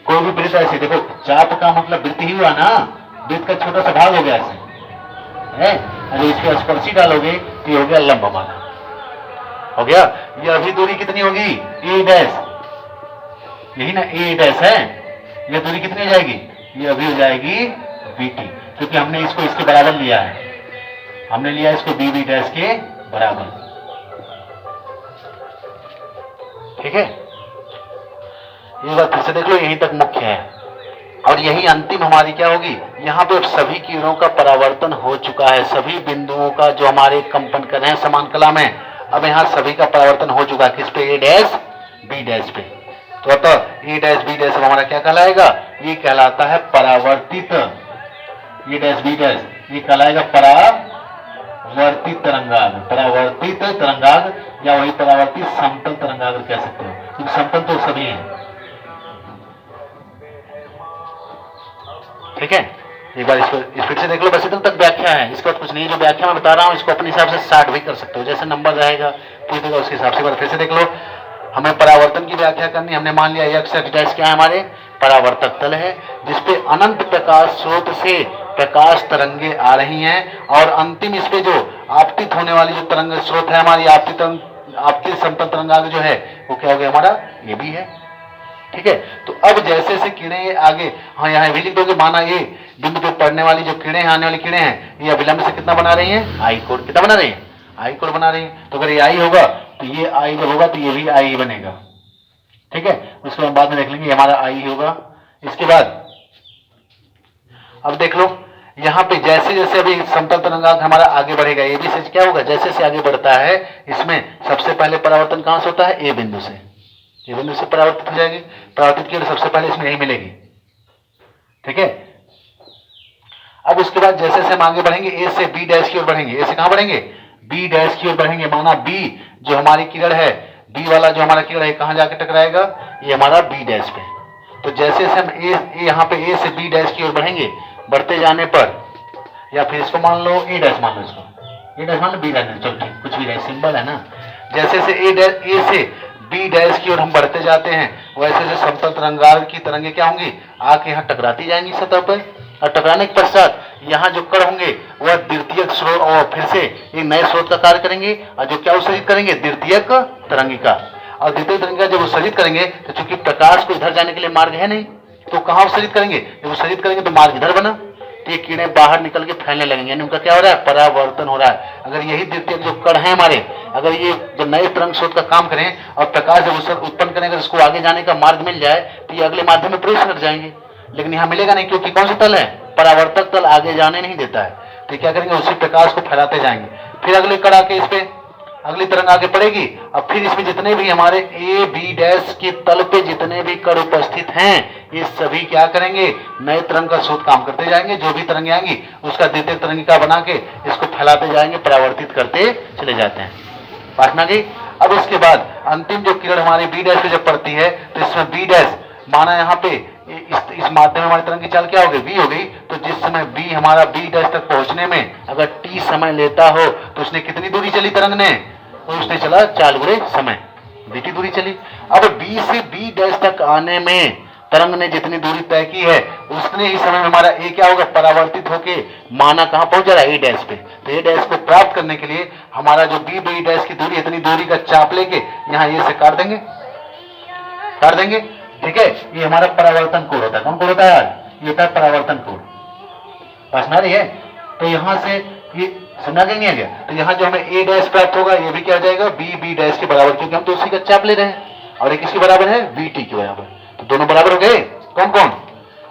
कोई भी वृत्त ऐसे, देखो चाप का मतलब वृत्त ही हुआ ना, वृत्त का छोटा सा भाग हो गया ऐसे है, अगर इस पे स्पर्शी डालोगे तो ये हो गया लंब हमारा, हो गया। ये अभी दूरी कितनी होगी, ए डैश, यही ना ए डैश है, ये दूरी कितनी हो जाएगी, ये अभी हो जाएगी बीटी, क्योंकि हमने इसको इसके बराबर लिया है, हमने लिया इसको बी डैश के बराबर, ठीक है। ये बात फिर से देख लो, यहीं तक मुख्य है, और यही अंतिम हमारी क्या होगी, यहाँ पे सभी किरणों का परावर्तन हो चुका है, सभी बिंदुओं का जो हमारे कंपन कर रहे हैं समान कला में, अब यहाँ सभी का परावर्तन हो चुका है, किस पे, ए डैश बी डैश पे। तो अतः ए डैश बी डैश हमारा क्या कहलाएगा, ये कहलाता है परावर्तित, ए डैश बी डैश ये कहलाएगा परावर्तित तरंगाग्र, परावर्तित तरंगाग्र, या वही परावर्तित समतल तरंगाग्र कह सकते हो, क्योंकि समतल तो सभी हैं, ठीक है। एक बार इसको इस फिर से देख लो, बस इधर तक व्याख्या है, इसके बाद कुछ नहीं, जो व्याख्या मैं बता रहा हूँ इसको अपने हिसाब से स्टार्ट भी कर सकते हो, जैसे नंबर रहेगा पूछेगा उसके हिसाब से। फिर से देख लो, हमें परावर्तन की व्याख्या करनी, हमने मान लिया एक्स डैश क्या है, हमारे परावर्तक तल है, जिसपे अनंत प्रकाश स्रोत से प्रकाश तरंगे आ रही हैं, और अंतिम इस पे जो आपतित होने वाली जो तरंग स्रोत है हमारी आपतित समतल तरंगाग्र जो है वो क्या हो गया हमारा, ये भी है, ठीक है। तो अब जैसे जैसे किरणें आगे, हाँ यहाँ भी लिख दोगे, माना ये बिंदु पे पड़ने वाली जो किरणें आने वाली किरणें हैं ये अविलंब से कितना बना रही हैं, आई कोण, कितना बना रही हैं, आई कोण बना रही हैं। तो अगर ये आई होगा तो ये आई जब होगा तो ये भी आई बनेगा, ठीक है। उसको हम बाद में देख लेंगे, हमारा आई होगा। इसके बाद अब देख लो यहाँ पे जैसे जैसे अभी समतल तरंगाग्र हमारा आगे बढ़ेगा, ए बी से क्या होगा, जैसे जैसे आगे बढ़ता है इसमें सबसे पहले परावर्तन कहां से होता है, ए बिंदु से, ए बिंदु से परावर्तित हो जाएगी, परावर्तित की सबसे पहले इसमें यही मिलेगी, ठीक है। अब उसके बाद जैसे जैसे हम आगे बढ़ेंगे ए से बी डैश की ओर बढ़ेंगे, ए से कहां बढ़ेंगे, बी डैश की ओर बढ़ेंगे। माना बी जो हमारी किरण है बी वाला जो हमारा किरण है कहाँ जाके टकराएगा, ये हमारा बी डैश पे। तो जैसे जैसे हम ए यहाँ पे ए से बी डैश की ओर बढ़ेंगे, बढ़ते जाने पर, या फिर इसको मान लो ए डैश मान लो, इसको ए डैश मान लो, बी डैश, चलो ठीक, कुछ भी डैश सिंबल है ना। जैसे जैसे ए से बी डैश की ओर हम बढ़ते जाते हैं, वैसे जैसे समतल तरंगाग्र की तरंगे क्या होंगी, आके यहाँ टकराती जाएंगी सतह पर, और टकराने के पश्चात यहाँ जो कण होंगे वह द्वितीयक स्रोत और फिर से एक नए स्रोत का कार्य करेंगे, और जो क्या उत्सर्जित करेंगे, द्वितीयक तरंगिका। और द्वितीयक तरंगिका जब उत्सर्जित करेंगे तो चूंकि प्रकाश को इधर जाने के लिए मार्ग है नहीं, तो कहाँ उत्सर्जित करेंगे, जब उत्सर्जित करेंगे तो मार्ग इधर बना, तो ये किरणें बाहर निकल के फैलने लगेंगे, यानी उनका क्या हो रहा है, परावर्तन हो रहा है। अगर यही द्वितीयक जो कण है हमारे, अगर ये जो नए तरंग स्रोत का काम करें और प्रकाश जब उत्पन्न करें, अगर इसको आगे जाने का मार्ग मिल जाए तो ये अगले माध्यम में प्रवेश कर जाएंगे, लेकिन यहाँ मिलेगा नहीं, क्योंकि कौन सा तल है, परावर्तक तल, आगे जाने नहीं देता है। तो क्या करेंगे, उसी प्रकाश को फैलाते जाएंगे, फिर अगले कण आके इस पे अगली तरंग आगे पड़ेगी, और फिर इसमें जितने भी हमारे ए बी डैश के तल पे जितने भी कण उपस्थित हैं, ये सभी क्या करेंगे, नए तरंग का स्रोत काम करते जाएंगे, जो भी तरंगे आएंगी उसका द्वितीयक तरंगिका बना के इसको फैलाते जाएंगे, परावर्तित करते चले जाते हैं। बात ना गई। अब इसके बाद अंतिम जो किरण हमारी बी डैश पे जब पड़ती है, तो इसमें बी डैश माना यहाँ पे इस माध्यम में हमारी तरंग की चाल क्या हो गई, बी हो गई। तो जिस समय बी हमारा बी डैश तक पहुंचने में अगर टी समय लेता हो, तो उसने कितनी दूरी चली तरंग ने, तो उसने चला 4 गुणे समय, बीटी दूरी चली। अब बी से बी डैश तक आने में तरंग ने जितनी दूरी तय की है, उतने ही समय में हमारा ए क्या होगा, परावर्तित होके माना कहां पहुंच जा रहा है, ए डैश पे। तो ए डैश को प्राप्त करने के लिए हमारा जो बी बी डैश की दूरी, इतनी दूरी का चाप लेके यहाँ ए से काट देंगे, काट देंगे, ठीक है। ये हमारा परावर्तन कोण होता है। कौन कोण होता है यार, ये होता है परावर्तन कोण। समझ में आ रही है। तो यहां से ये समझा गया नहीं आ गया, तो यहाँ जो हमें ए डैश प्राप्त होगा, ये भी क्या हो जाएगा, बी बी डैश के बराबर, क्योंकि हम तो उसी का चाप ले रहे हैं, और ये किसके बराबर है, बी टी के बराबर। तो दोनों बराबर हो गए, कौन कौन,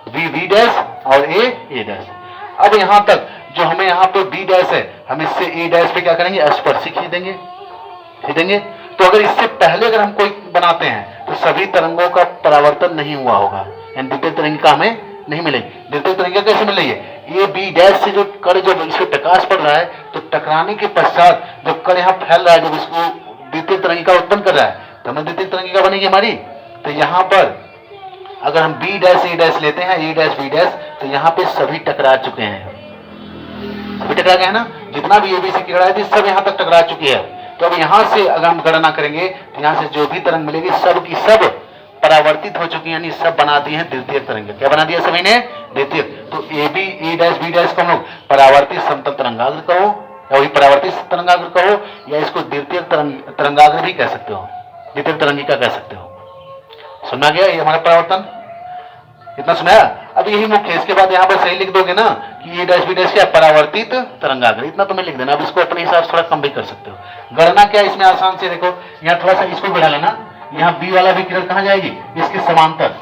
बी बी डैश और ए डैश। अब यहां तक जो हमें यहाँ पे बी डैश है, हम इससे ए डैश पे क्या करेंगे, स्पर्शी खींचेंगे, खींचेंगे। तो अगर इससे पहले अगर हम कोई बनाते हैं, तो सभी तरंगों का परावर्तन नहीं हुआ होगा, यानी द्वितीय तरंगिका हमें नहीं मिलेगी। द्वितीय तरंगिका कैसे मिल रही है, ए बी डैश से जो कण जब इस पे प्रकाश पड़ रहा है, तो टकराने के पश्चात जब कण यहाँ फैल रहा है, जब इसको द्वितीय तरंगिका उत्पन्न कर रहा है, तो हमें द्वितीय तरंगिका बनेगी हमारी। तो यहाँ पर अगर हम बी डैश ए डैश लेते हैं, ए डैश बी डैश, तो यहाँ पे सभी टकरा चुके हैं, सभी टकरा गए हैं ना, जितना भी एबीसी किरण थी सब यहाँ तक टकरा चुकी है। तो अब यहाँ से अगर हम गणना करेंगे, तो यहाँ से जो भी तरंग मिलेगी सब की सब परावर्तित हो चुकी है, यानी सब बना दी है द्वितीय तरंग। क्या बना दिया सभी ने, द्वितीय। तो A B A dash B dash को हम लोग परावर्तित समतल तरंगाग्र कहो, या वही परावर्तित तरंगाग्र कहो, या इसको द्वितीय तरंगाग्र भी कह सकते हो, द्वितीय तरंगिका कह सकते हो। सुना गया ये हमारा परावर्तन, इतना सुनाया। अब यही मुख्य है। इसके बाद यहाँ पर सही लिख दोगे ना कि ए डैश बी डैश क्या, परावर्तित तरंगाग्र, इतना तुम्हें लिख देना। अब इसको अपने हिसाब से थोड़ा कम भी कर सकते हो। गणना क्या इसमें आसान से, देखो यहाँ थोड़ा सा इसको बढ़ा लेना, यहाँ बी वाला भी किरण कहाँ जाएगी, इसके समांतर,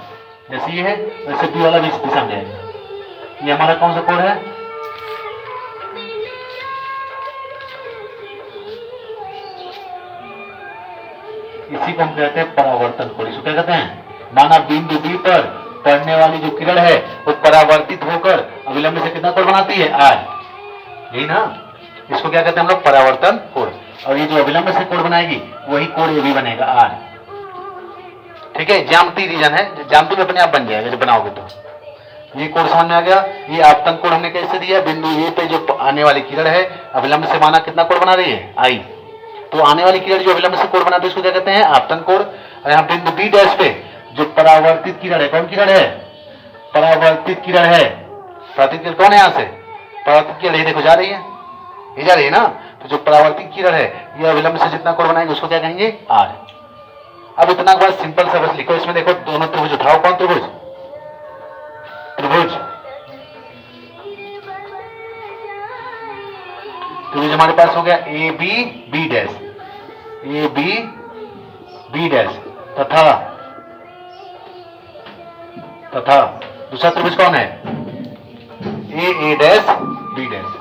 जैसे ये है वैसे बी वाला भी इस दिशा में जाएगा। ये हमारा कौन सा कोण है, इसी को हम कहते हैं परावर्तन कोण। इसको क्या कहते हैं, माना बिंदु बी पर पड़ने वाली जो किरण है वो परावर्तित होकर अविलंब से कितना कोण बनाती है, आर, यही ना। इसको क्या कहते हैं हम लोग, परावर्तन कोण। और ये जो अविलंब से कोण बनाएगी वही कोण ये भी बनेगा, आर, ठीक है। ज्यामिति रीजन है, ज्यामिति में अपने आप बन जाएगा जब बनाओगे तो। ये कोण समझ में आ गया। ये आपतन कोण हमने कैसे दिया, बिंदु ए पे जो आने वाली किरण है अविलंब से माना कितना कोण बना रही है, आई। तो आने वाली किरण जो अविलंब से कोण बनाती है उसको क्या कहते हैं, आपतन कोण। और यहाँ बिंदु बी डैश पे जो परावर्तित किरण है, कौन किरण है, परावर्तित किरण है। परावर्तित किरण कौन है, यहाँ से परावर्तित किरण, ये देखो जा रही है, ये जा रही है ना। तो जो परावर्तित किरण है ये अविलंब से जितना कोण बनाएंगे उसको क्या कहेंगे, आर। अब इतना बस सिंपल सा बस लिखो। इसमें देखो दोनों त्रिभुज उठाओ, कौन त्रिभुज, त्रिभुज, त्रिभुज हमारे पास हो गया A B B dash, A B B dash, तथा तथा दूसरा त्रिभुज कौन है, A dash B dash,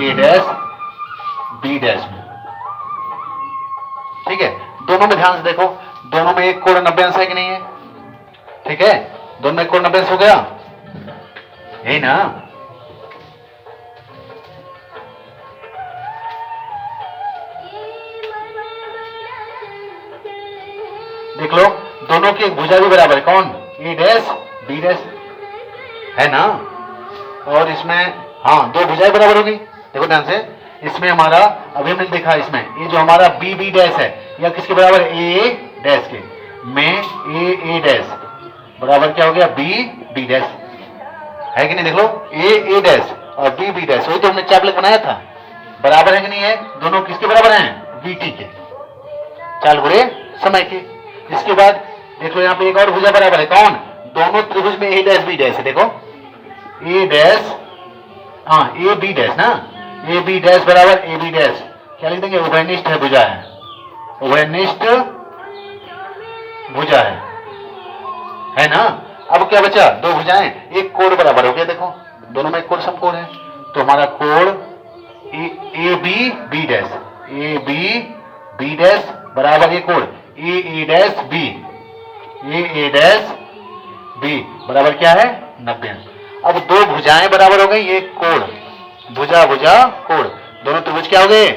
A dash B dash में, ठीक है। दोनों में ध्यान से देखो, दोनों में एक कोण 90 अंश है कि नहीं है, ठीक है। दोनों में कोण 90 अंश हो गया, यही ना। देख लो, दोनों की एक भुजा भी बराबर है, कौन, ए डैश बी डैश, है ना। और इसमें हाँ दो भुजाएं बराबर हो गई। देखो ध्यान से, इसमें हमारा अभी हमने देखा, इसमें ये जो हमारा बी बी डैश है यह किसके बराबर है, ए डैश के, में ए डैश बराबर क्या हो गया, बी बी डैश, है कि नहीं। देख लो, ए डैश और बी बी डैश, वही तो हमने चापलेट बनाया था, बराबर है कि नहीं है, दोनों किसके बराबर हैं, बी टी के, चाल गुणे समय के। इसके बाद देखो यहाँ पे एक और भुजा बराबर है, कौन, दोनों त्रिभुज में ए डैश बी डैश है, देखो ए डैश, हाँ ए बी डैश ना, ए बी डैश बराबर ए बी डैश, क्या लिख देंगे, उभयनिष्ठ है भुजा है, उभयनिष्ठ भुजा है ना। अब क्या बचा, दो भुजाएं, एक कोण बराबर हो गया, देखो दोनों में एक कोण समकोण है, तो हमारा कोण A B B dash, A B B dash बराबर ये कोण A dash B, A dash B बराबर क्या है, 90। अब दो भुजाएं बराबर हो गई, एक कोण, भुजा भुजा कोण, दोनों त्रिभुज क्या हो गए,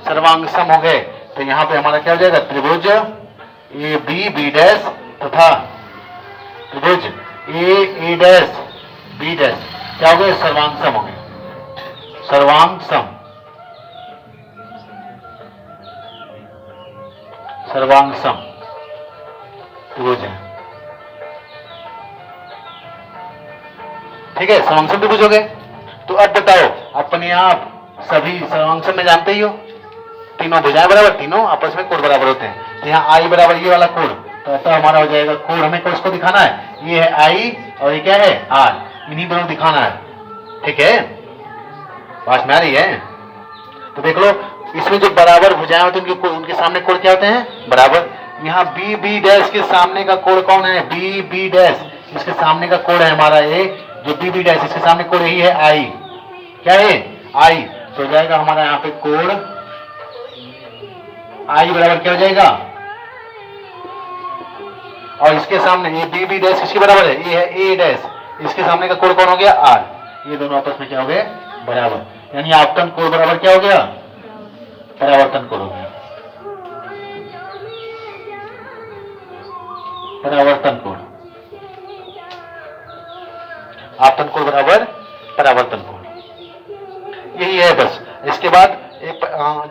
सर्वांग सम हो गए। तो यहाँ पे हमारा क्या हो जाएगा, त्रिभुज ए बी बी डैश तथा त्रिभुज ए डैश बी डैश क्या हो गए, सर्वांग सम हो गए, सर्वांग सम, सर्वांग सम त्रिभुज है, ठीक है, सर्वांग सम त्रिभुज हो गए। तो अब बताओ, अपने आप सभी सर्वांग सम में जानते ही हो, तीनों भुजाएं बराबर, तीनों आपस में कोण बराबर होते हैं, तो यहाँ आई बराबर ये वाला कोण, तो अतः हमारा हो जाएगा कोण, हमें किसको दिखाना है, ये है आई और ये क्या है आर, इन्हीं दोनों दिखाना है, ठीक है, पास में आ रही है। तो देख लो, इसमें जो बराबर भुजाएं होती हैं उनके सामने कोण क्या होते हैं, बराबर। यहाँ बी बी डैश के सामने का कोण कौन है, बी बी डैश, इसके सामने का कोण है हमारा ए, जो बी बी डैश इसके सामने कोण यही है आई, क्या है आई, तो हो जाएगा हमारा यहाँ पे कोण आई बराबर क्या हो जाएगा, और इसके सामने ये बी बी डैश किसके बराबर है, ये है ए डैश, इसके सामने का कोण कौन हो गया आर, ये दोनों आपस में क्या हो गए, बराबर, यानी आपतन कोण बराबर क्या हो गया, परावर्तन कोण हो गया, परावर्तन कोण, आपतन कोण बराबर परावर्तन कोण, यही है बस। इसके बाद एक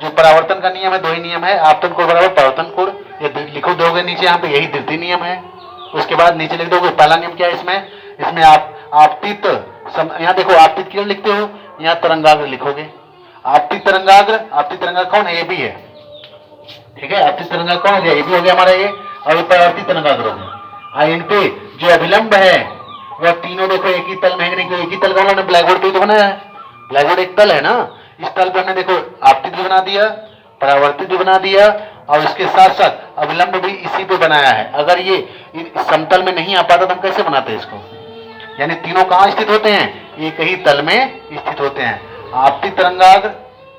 जो परावर्तन का नियम है, दो ही नियम है, आपतन कोण बराबर परावर्तन कोण, ये लिखो दोगे नीचे यहाँ पे, यही द्वितीय नियम है। उसके बाद नीचे लिख दोगे पहला नियम क्या है, इसमें आप आपतित, यहाँ देखो आपतित किरण लिखते हो, यहाँ तरंगाग्र लिखोगे, आपतित तरंगाग्र कौन है, ए बी है, ठीक है, आपतित तरंगाग्र कौन है, ए बी हो गया हमारा ये, और ये परावर्तित तरंगाग्र हो गया। इन पे जो अभिलंब है वह तीनों देखो एक ही तल में है, नहीं एक ही तल का हमने ब्लैक बोर्ड पे तो बनाया है, ब्लैक बोर्ड एक तल है ना, इस तल पे हमने देखो आपतित भी बना दिया, परावर्तित भी बना दिया, और इसके साथ साथ अविलंब भी इसी पे बनाया है। अगर ये समतल में नहीं आ पाता तो हम कैसे बनाते हैं इसको, यानी तीनों कहाँ स्थित होते हैं, एक ही तल में स्थित होते हैं, आपतित तरंगाग्र,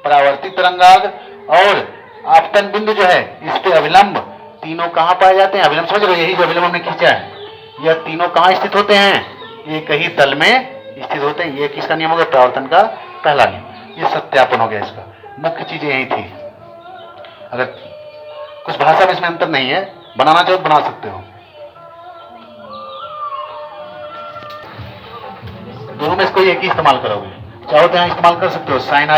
परावर्तित तरंगाग्र और आपतन बिंदु जो है इस पे अविलंब, तीनों कहाँ पाए जाते हैं, अविलंब समझ लो, यही जो अविलंब हमने खींचा है, यह तीनों कहाँ स्थित होते हैं, एक ही तल में स्थित होते हैं। ये किसका नियम हो गया, परावर्तन का पहला नियम, ये सत्यापन हो गया, इसका मुख्य चीजें यही थी। अगर कुछ भाषा में इसमें अंतर नहीं है, बनाना चाहो तो बना सकते हो, दोनों में इसको एक ही इस्तेमाल करोगे, चाहो तो यहाँ इस्तेमाल कर सकते हो, साइन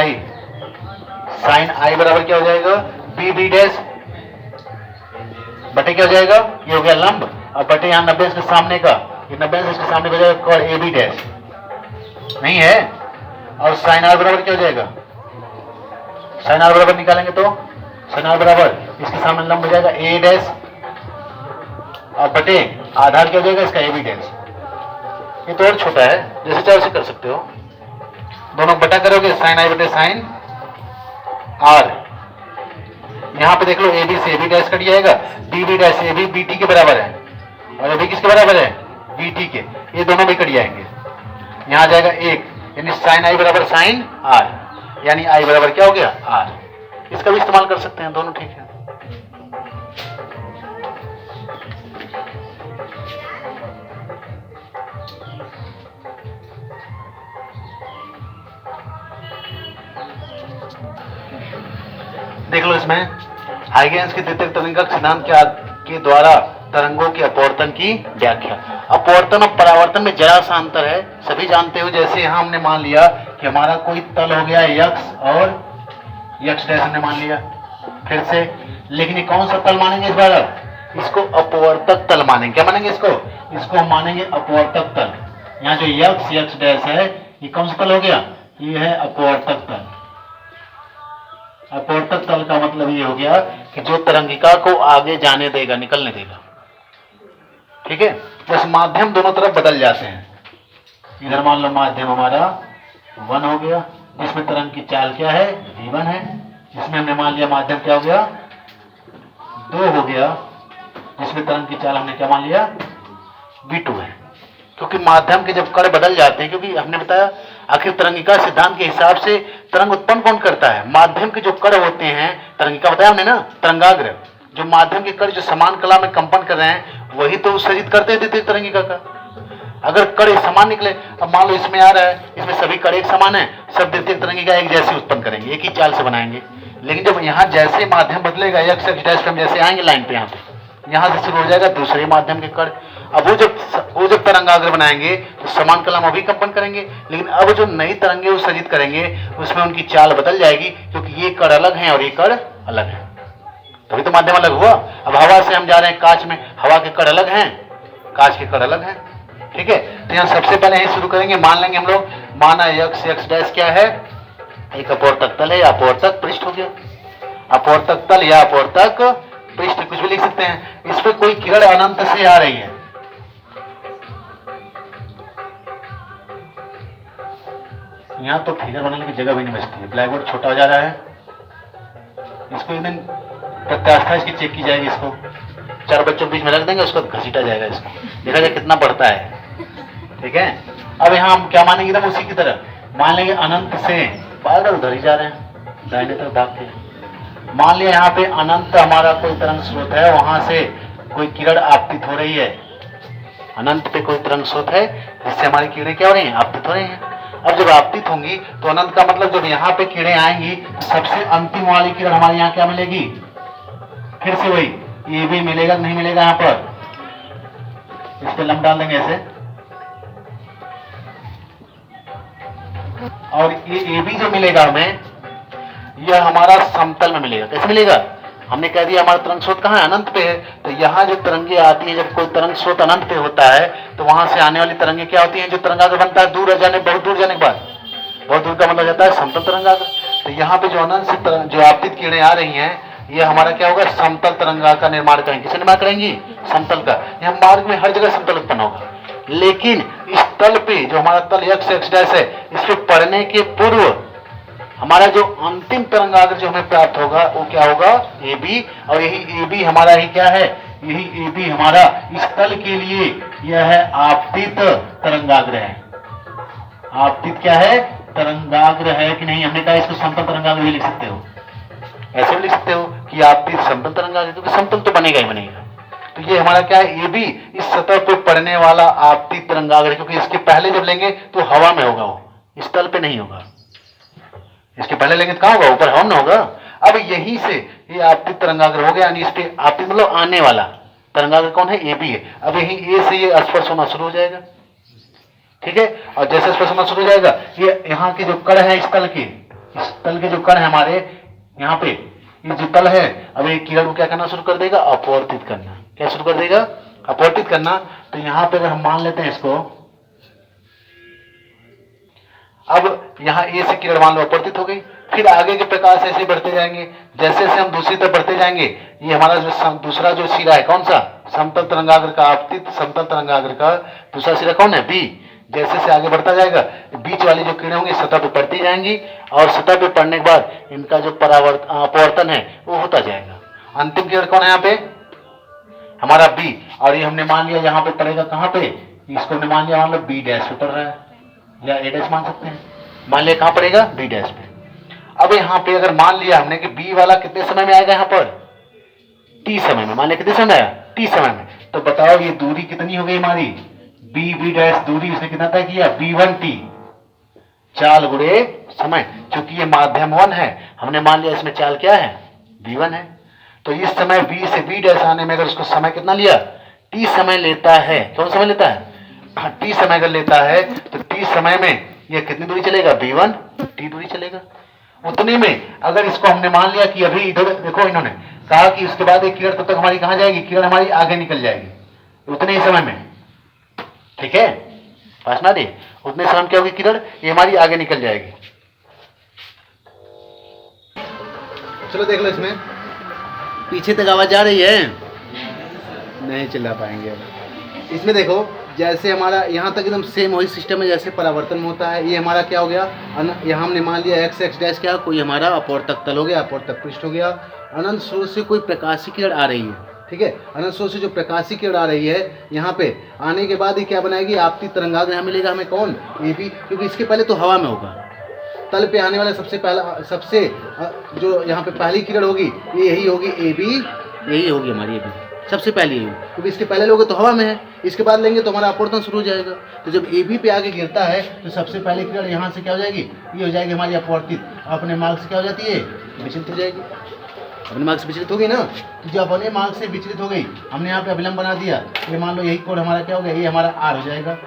आई बराबर क्या हो जाएगा, बी बी डैश बटे क्या हो जाएगा, ये हो गया लंब, और बटे यहाँ 90 के सामने का, ये 90 इसके सामने हो जाएगा और ए बी डैश नहीं है, और साइन आर बराबर क्या हो जाएगा, साइन आर बराबर निकालेंगे तो साइन आर बराबर इसके सामने लंब हो जाएगा ए डैश, और बटे आधार क्या हो जाएगा इसका ए बी डैश। ये तो और छोटा है, जैसे चाहे उसे कर सकते हो, दोनों बटा करोगे साइन आई बटे साइन आर, यहाँ पे देख लो ए बी से ए बी डैश कट जाएगा, D B dash A B B T के बराबर है, और ए बी किसके बराबर है, बी टी के, ये दोनों भी कट जाएंगे, यहाँ आ जाएगा एक, यानी साइन आई बराबर साइन आर, यानी आई बराबर क्या हो गया आर। इसका भी इस्तेमाल कर सकते हैं, दोनों ठीक है। देख लो इसमें हाइगेंस के द्वितीयक तरंगक सिद्धांत के द्वारा तरंगों के अपवर्तन की व्याख्या। अपवर्तन और परावर्तन में जरा सा अंतर है, सभी जानते हो। जैसे यहां हमने मान लिया कि हमारा कोई तल हो गया यक्स और यक्स डैश हमने मान लिया फिर से, लेकिन ये कौन सा तल मानेंगे इस बार? इसको अपवर्तक तल मानेंगे। क्या मानेंगे इसको? इसको हम मानेंगे अपवर्तक तल। यहाँ जो यक्स यक्स डैश है ये कौन सा तल हो गया? ये है अपवर्तक तल। अपवर्तक तल का मतलब ये हो गया कि जो तरंगिका को आगे जाने देगा, निकलने देगा। ठीक है, बस माध्यम दोनों तरफ बदल जाते हैं। इधर मान लो माध्यम हमारा 1 हो गया, जिसमें तरंग की चाल क्या है? v1 है। इसमें हमने मान लिया माध्यम क्या हो गया? 2 हो गया, जिसमें तरंग की चाल हमने क्या मान लिया? v2 है। क्योंकि माध्यम के जब कण बदल जाते हैं, क्योंकि हमने बताया आखिर तरंगिका सिद्धांत के हिसाब से तरंग उत्पन्न कौन करता है? माध्यम के जो कण होते हैं, तरंगिका बताया हमने ना, तरंगाग्र, जो माध्यम के कण जो समान कला में कंपन कर रहे हैं वही तो उत्सर्जित करते हैं द्वितीयक तरंगिका का। अगर कण समान निकले, अब मान लो इसमें आ रहा है, इसमें सभी कण एक समान है, सब द्वितीयक तरंगिका एक जैसी उत्पन्न करेंगे, एक ही चाल से बनाएंगे। लेकिन जब यहाँ जैसे माध्यम बदलेगा, एक्स एक्स डैश पे हम जैसे आएंगे लाइन पे, यहाँ से शुरू हो जाएगा दूसरे माध्यम के कण। अब वो जब तरंगाग्र बनाएंगे तो समान कला में भी कंपन करेंगे, लेकिन अब जो नई तरंगे उत्सर्जित करेंगे उसमें उनकी चाल बदल जाएगी, क्योंकि ये कण अलग हैं और ये कण अलग हैं, तभी तो माध्यम अलग हुआ। अब हवा से हम जा रहे हैं कांच में, हवा के कण अलग हैं, कांच के कण अलग हैं। ठीक है, तो यहाँ सबसे पहले यही शुरू करेंगे, मान लेंगे हम लोग, माना यक्स यक्स डैश क्या है? एक अपवर्तक तल है या अपवर्तक पृष्ठ हो गया। अपवर्तक तल या अपवर्तक पृष्ठ कुछ भी लिख सकते हैं। इस पे कोई किरण अनंत से आ रही है, यहाँ तो फिगर बनाने की जगह भी नहीं बचती है, ब्लैक बोर्ड छोटा हो जा रहा है। इसको एक दिन प्रत्यास्था इसकी चेक की जाएगी, इसको 4 बच्चों के बीच में रख देंगे, उसको घसीटा जाएगा, इसको देखा जाए कितना बढ़ता है। ठीक है, अब यहाँ हम क्या मानेंगे? एकदम उसी की तरह मान लेंगे अनंत से, पागल उधर ही जा रहे हैं, दाहिने तरफ भागते हैं। मान लिया यहाँ पे अनंत हमारा कोई तरंग स्रोत है, वहां से कोई किरण आपतित हो रही है, अनंत पे कोई तरंग स्रोत है जिससे हमारी किरणें क्या हो रही हैं? आपतित हो रही हैं। अब जब आपतित होंगी तो अनंत का मतलब जब यहाँ पे किरणें आएंगी, सबसे अंतिम वाली किरण हमारे यहाँ क्या मिलेगी? फिर से वही ये भी मिलेगा, नहीं मिलेगा? यहाँ पर इस पे लंब डाल देंगे ऐसे, और ये भी जो मिलेगा हमें, यह हमारा समतल में मिलेगा। कैसे मिलेगा? हमने कह दिया हमारा तरंग स्रोत कहाँ है? अनंत पे है। तो यहाँ जो तरंगे आती हैं, जब कोई तरंग स्रोत अनंत पे होता है तो वहां से आने वाली तरंगे क्या होती हैं? जो तरंगाग्र बनता है दूर जाने, बहुत दूर जाने के बाद, बहुत दूर का मतलब जाता है समतल तरंगाग्र। तो यहाँ पे जो अनंत से जो आपतित किरणें आ रही हैं, ये हमारा क्या होगा? समतल तरंगाग्र का निर्माण करेंगे। किसे निर्माण करेंगी? समतल का। यहाँ मार्ग में हर जगह समतल उत्पन्न होगा, लेकिन इस तल पे जो हमारा तल एक्स एक्स डैश है, इस पे पड़ने के पूर्व हमारा जो अंतिम तरंगाग्र जो हमें प्राप्त होगा वो क्या होगा? A B. और यही ए बी हमारा ही क्या है? यही ए बी हमारा इस तल के लिए यह है आपतित तरंगाग्र है। आपतित क्या है? तरंगाग्र है कि नहीं? हमने कहा इसको समतल तरंगाग्र भी लिख सकते हो, ऐसे भी लिख सकते हो कि आपतित समतल तरंगाग्र, क्योंकि समतल तो बनेगा ही बनेगा। तो ये हमारा क्या है? ए बी इस सतह पर पड़ने वाला आपतित तरंगाग्र, क्योंकि इसके पहले जब लेंगे तो हवा में होगा, वो इस तल पे नहीं होगा। इसके पहले लेंगे तो कहाँ होगा? ऊपर हवा में होगा। अब यहीं से ये आपतित तरंगाग्र हो गया, यानी इस पे आपतित मतलब आने वाला तरंगाग्र कौन है? ए बी है। अब यही ए से ये स्पर्श होना शुरू हो जाएगा। ठीक है, और जैसे स्पर्श होना शुरू हो जाएगा, ये यहाँ के जो कण है इस तल के जो कण है हमारे यहाँ पे, ये जो तल है, अब ये किरण को क्या करना शुरू कर देगा? अपवर्तित करना। क्या शुरू कर देगा? अपवर्तित करना। तो यहाँ पे अगर हम मान लेते हैं इसको, अब यहाँ ए से किरण मान लो अपवर्तित हो गई, फिर आगे के प्रकाश ऐसे बढ़ते जाएंगे। जैसे जैसे हम दूसरी तरफ बढ़ते जाएंगे, ये हमारा जो दूसरा जो सिरा है कौन सा? समतल तरंगाग्र का, आपतित समतल तरंगाग्र का दूसरा सिरा कौन है? बी। जैसे से आगे बढ़ता जाएगा, बीच वाली जो किरणें होंगी सतह पे पड़ती जाएंगी, और सतह पे पड़ने के बाद इनका जो अपवर्तन है वो होता जाएगा। अंतिम किरण कौन है यहाँ पे? हमारा बी। और ये हमने मान लिया यहाँ पे पड़ेगा कहाँ पे? इसको हमने मान लिया, मान लो बी डैश पे पड़ रहा है, या ए डैश मान सकते हैं। मान लिया कहाँ पड़ेगा? बी डैश पे। अब यहाँ पे अगर मान लिया हमने कि बी वाला कितने समय में आएगा? यहाँ पर टी समय में। मान लिया कितने समय आया? टी समय में। तो बताओ ये दूरी कितनी हो गई हमारी? बी बी डैश दूरी उसने कितना तय किया? B1 टी, चाल गुणे समय। क्योंकि ये माध्यम 1 है, हमने मान लिया इसमें चाल क्या है? B1 है। तो इस समय बी से बी डैश आने में अगर उसको समय कितना लिया? टी समय लेता है, कौन समय लेता है, हाँ टी समय अगर लेता है तो टी समय में यह कितनी दूरी चलेगा, v1 टी दूरी चलेगा। उतने में अगर इसको हमने मान लिया कि अभी इधर देखो, इन्होंने कहा कि उसके बाद एक किरण तब तक हमारी कहां जाएगी, किरण हमारी आगे निकल जाएगी उतने ही समय में, ठीक है पास ना दे, उतने समय क्या होगी किरण, ये हमारी आगे निकल जाएगी। चलो देख लो, इसमें पीछे तक आवाज आ रही है, नहीं चिल्ला पाएंगे अब। इसमें देखो जैसे हमारा यहाँ तक एकदम सेम वही सिस्टम है जैसे परावर्तन में होता है। ये हमारा क्या हो गया, यहाँ हमने मान लिया एक्स एक्स डैश क्या, कोई हमारा अपवर्तक तल हो गया, अपवर्तक पृष्ठ हो गया। अनंत स्रोत से कोई प्रकाशीय किरण आ रही है, ठीक है, अनंत स्रोत से जो प्रकाशीय किरण आ रही है यहाँ पे आने के बाद ये क्या बनाएगी, आपती तरंगाग्र यहाँ मिलेगा हमें कौन, ए बी, क्योंकि इसके पहले तो हवा में होगा। तल पे आने वाला सबसे जो यहाँ पे पहली किरण होगी ये यही होगी ए बी, यही होगी हमारी ए बी सबसे पहली है, क्योंकि इसके पहले लोगे तो हवा में है, इसके बाद लेंगे तो हमारा अपवर्तन शुरू हो जाएगा। तो जब ए बी पे आगे गिरता है तो सबसे पहले किरण यहाँ से क्या हो जाएगी, ये हो जाएगी हमारी अपवर्तित, अपने मार्ग से क्या हो जाती है, विचलित हो जाएगी। अपने मार्ग से विचलित होगी ना, तो जब अपने मार्ग से विचलित हो गई, हमने यहाँ पे अभिलंब बना दिया, ये मान लो यही कोण हमारा क्या हो गया, ये हमारा आर हो जाएगा,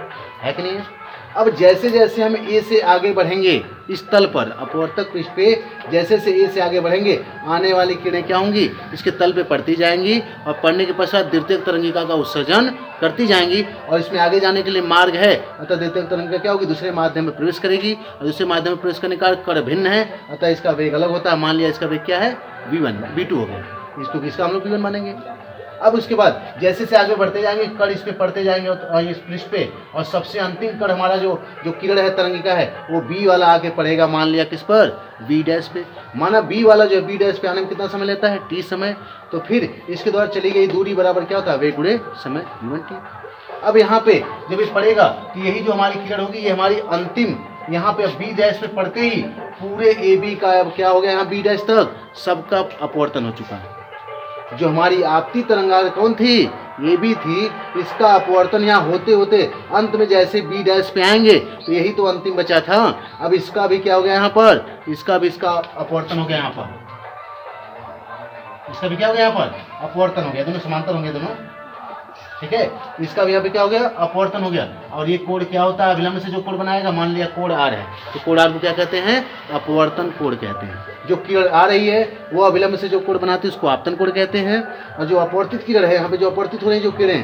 है कि नहीं है। अब जैसे जैसे हम ए से आगे बढ़ेंगे इस तल पर अपवर्तक पृष्ठ पे, जैसे से ए से आगे बढ़ेंगे आने वाली किरणें क्या होंगी, इसके तल पे पड़ती जाएंगी और पड़ने के पश्चात द्वितीयक तरंगिका का उत्सर्जन करती जाएंगी। और इसमें आगे जाने के लिए मार्ग है, अतः द्वितीयक तरंगिका क्या होगी, दूसरे माध्यम में प्रवेश करेगी और दूसरे माध्यम में प्रवेश करने का कण भिन्न है, अतः इसका वेग अलग होता है। मान लिया इसका वेग क्या है, v1 v2 हो गया, इसको किसका हम लोग v1 मानेंगे। अब उसके बाद जैसे से आगे बढ़ते जाएंगे कण इस पे पड़ते जाएंगे और इस पृष्ठ पे, और सबसे अंतिम कण हमारा जो किरण है तरंगिका है वो बी वाला आके पड़ेगा, मान लिया किस पर, बी डैश पे। माना बी वाला जो बी डैश पे आने में कितना समय लेता है, टी समय, तो फिर इसके द्वारा चली गई दूरी बराबर क्या होता है, वेग गुणे समय v1 टी। अब यहाँ पे जब ये पड़ेगा तो यही जो हमारी किरण होगी ये हमारी अंतिम यहाँ पे बी डैश पे पड़ते ही पूरे ए बी का अब क्या हो गया, यहाँ बी डैश तक सबका अपवर्तन हो चुका है। जो हमारी आपती तरंगाग्र कौन थी, ये भी थी, इसका अपवर्तन यहाँ होते होते अंत में जैसे बी डैश पे आएंगे तो यही तो अंतिम बचा था। अब इसका भी क्या हो गया यहाँ पर, इसका भी इसका अपवर्तन हो गया यहाँ पर, इसका भी क्या हो गया यहाँ पर, अपवर्तन हो गया, दोनों समांतर होंगे दोनों, ठीक है। इसका भी यहाँ पे क्या हो गया, अपवर्तन हो गया। और ये कोण क्या होता है, अभिलंब से जो कोण बनाएगा, मान लिया कोण आर है तो कोण आर को क्या कहते हैं, अपवर्तन कोण कहते हैं। जो किरण आ रही है वो अभिलंब से जो कोण बनाती है उसको आपतन कोण कहते हैं। और जो अपवर्तित किरण है, यहाँ पे जो अपवर्तित हो रही है जो किरण,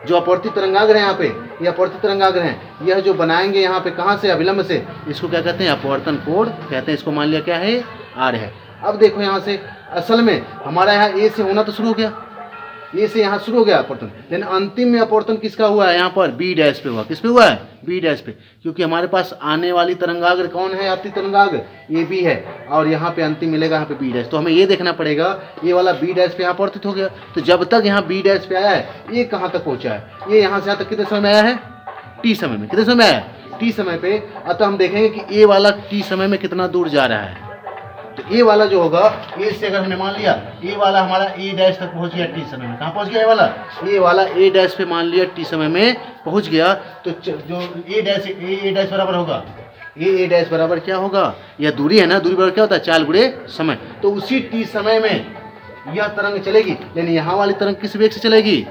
जो अपवर्तित तरंगाग्र है यहाँ पे, ये अपवर्तित तरंगाग्र हैं, यह जो बनाएंगे यहाँ पे कहाँ से, अभिलंब से, इसको क्या कहते हैं, अपवर्तन कोण कहते हैं। इसको मान लिया क्या है, आर है। अब देखो यहाँ से असल में हमारा यहाँ ए से होना तो शुरू हो गया, ये से यहाँ शुरू हो गया अपवर्तन, लेकिन अंतिम में अपवर्तन किसका हुआ है, यहाँ पर बी डैश पे हुआ। किस पे हुआ है, बी डैश पे, क्योंकि हमारे पास आने वाली तरंगाग्र कौन है, आपती तरंगाग्र ये बी है, और यहाँ पे अंतिम मिलेगा यहाँ पे बी डैश। तो हमें ये देखना पड़ेगा ये वाला बी डैश पे यहाँ अपवर्तित हो गया, तो जब तक यहाँ बी डैश पे आया है ये कहाँ तक पहुँचा है, ये यहाँ से यहाँ तक कितने समय में आया है, टी समय में। कितने समय में आया है, टी समय पे। अतः हम देखेंगे कि ए वाला टी समय में कितना दूर जा रहा है। तो ए वाला जो होगा, ए से अगर हमने मान लिया ए वाला हमारा ए डैश तक पहुंच गया टी समय में, कहाँ पहुंच गया ए वाला ए डैश पे मान लिया टी समय में पहुंच गया, तो जो ए डैश बराबर होगा, ए डैश बराबर क्या होगा, यह दूरी है ना, दूरी बराबर क्या होता है, चाल गुणे समय। तो उसी टी समय में यह तरंग चलेगी, यानी यहाँ वाली तरंग किस वेग से चलेगी,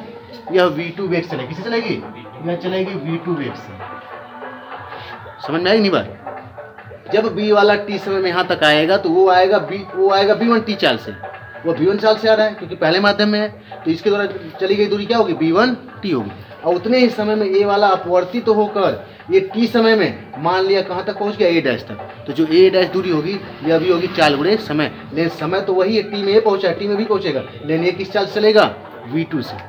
यह v2 वेग से चलेगी। किससे चलेगी, यह चलेगी v2 वेग से। समझ में आएगी नहीं बात। जब बी वाला टी समय में यहाँ तक आएगा तो वो आएगा v1 टी चाल से, वो v1 चाल से आ रहा है क्योंकि पहले माध्यम में है, तो इसके द्वारा चली गई दूरी क्या होगी, v1 टी होगी। और उतने ही समय में ए वाला अपवर्तित तो होकर ये टी समय में मान लिया कहाँ तक पहुँच गया, ए डैश तक। तो जो ए डैश दूरी होगी यह भी होगी चाल गुणे समय, लेकिन समय तो वही है, टी में ये पहुँचा है, टी में भी पहुँचेगा, लेकिन ये किस चाल से चलेगा, v2 से।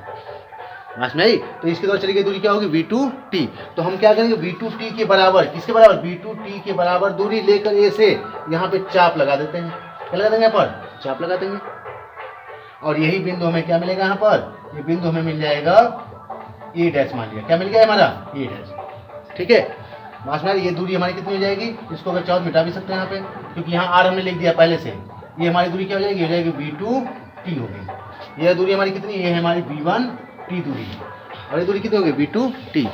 समझ में आई। तो इसके द्वारा चली गई दूरी क्या होगी, v2t। तो हम क्या करेंगे, v2t के बराबर, किसके बराबर, v2t के बराबर दूरी लेकर ए से यहाँ पे चाप लगा देते हैं। क्या लगा देंगे, यहाँ पर चाप लगा देंगे, और यही बिंदु हमें क्या मिलेगा, यहाँ पर ये बिंदु हमें मिल जाएगा ए डैश। मान लिया क्या मिल गया हमारा, ए डैश, ठीक है। समझ में, ये दूरी हमारी कितनी हो जाएगी, इसको अगर चाहो मिटा भी सकते हैं यहाँ पे, क्योंकि यहाँ आर हमने लिख दिया पहले से। ये हमारी दूरी क्या हो जाएगी, v2t होगी। यह दूरी हमारी कितनी, ये है हमारी v1t दूरी, और ये दूरी कितनी होगी, v2t,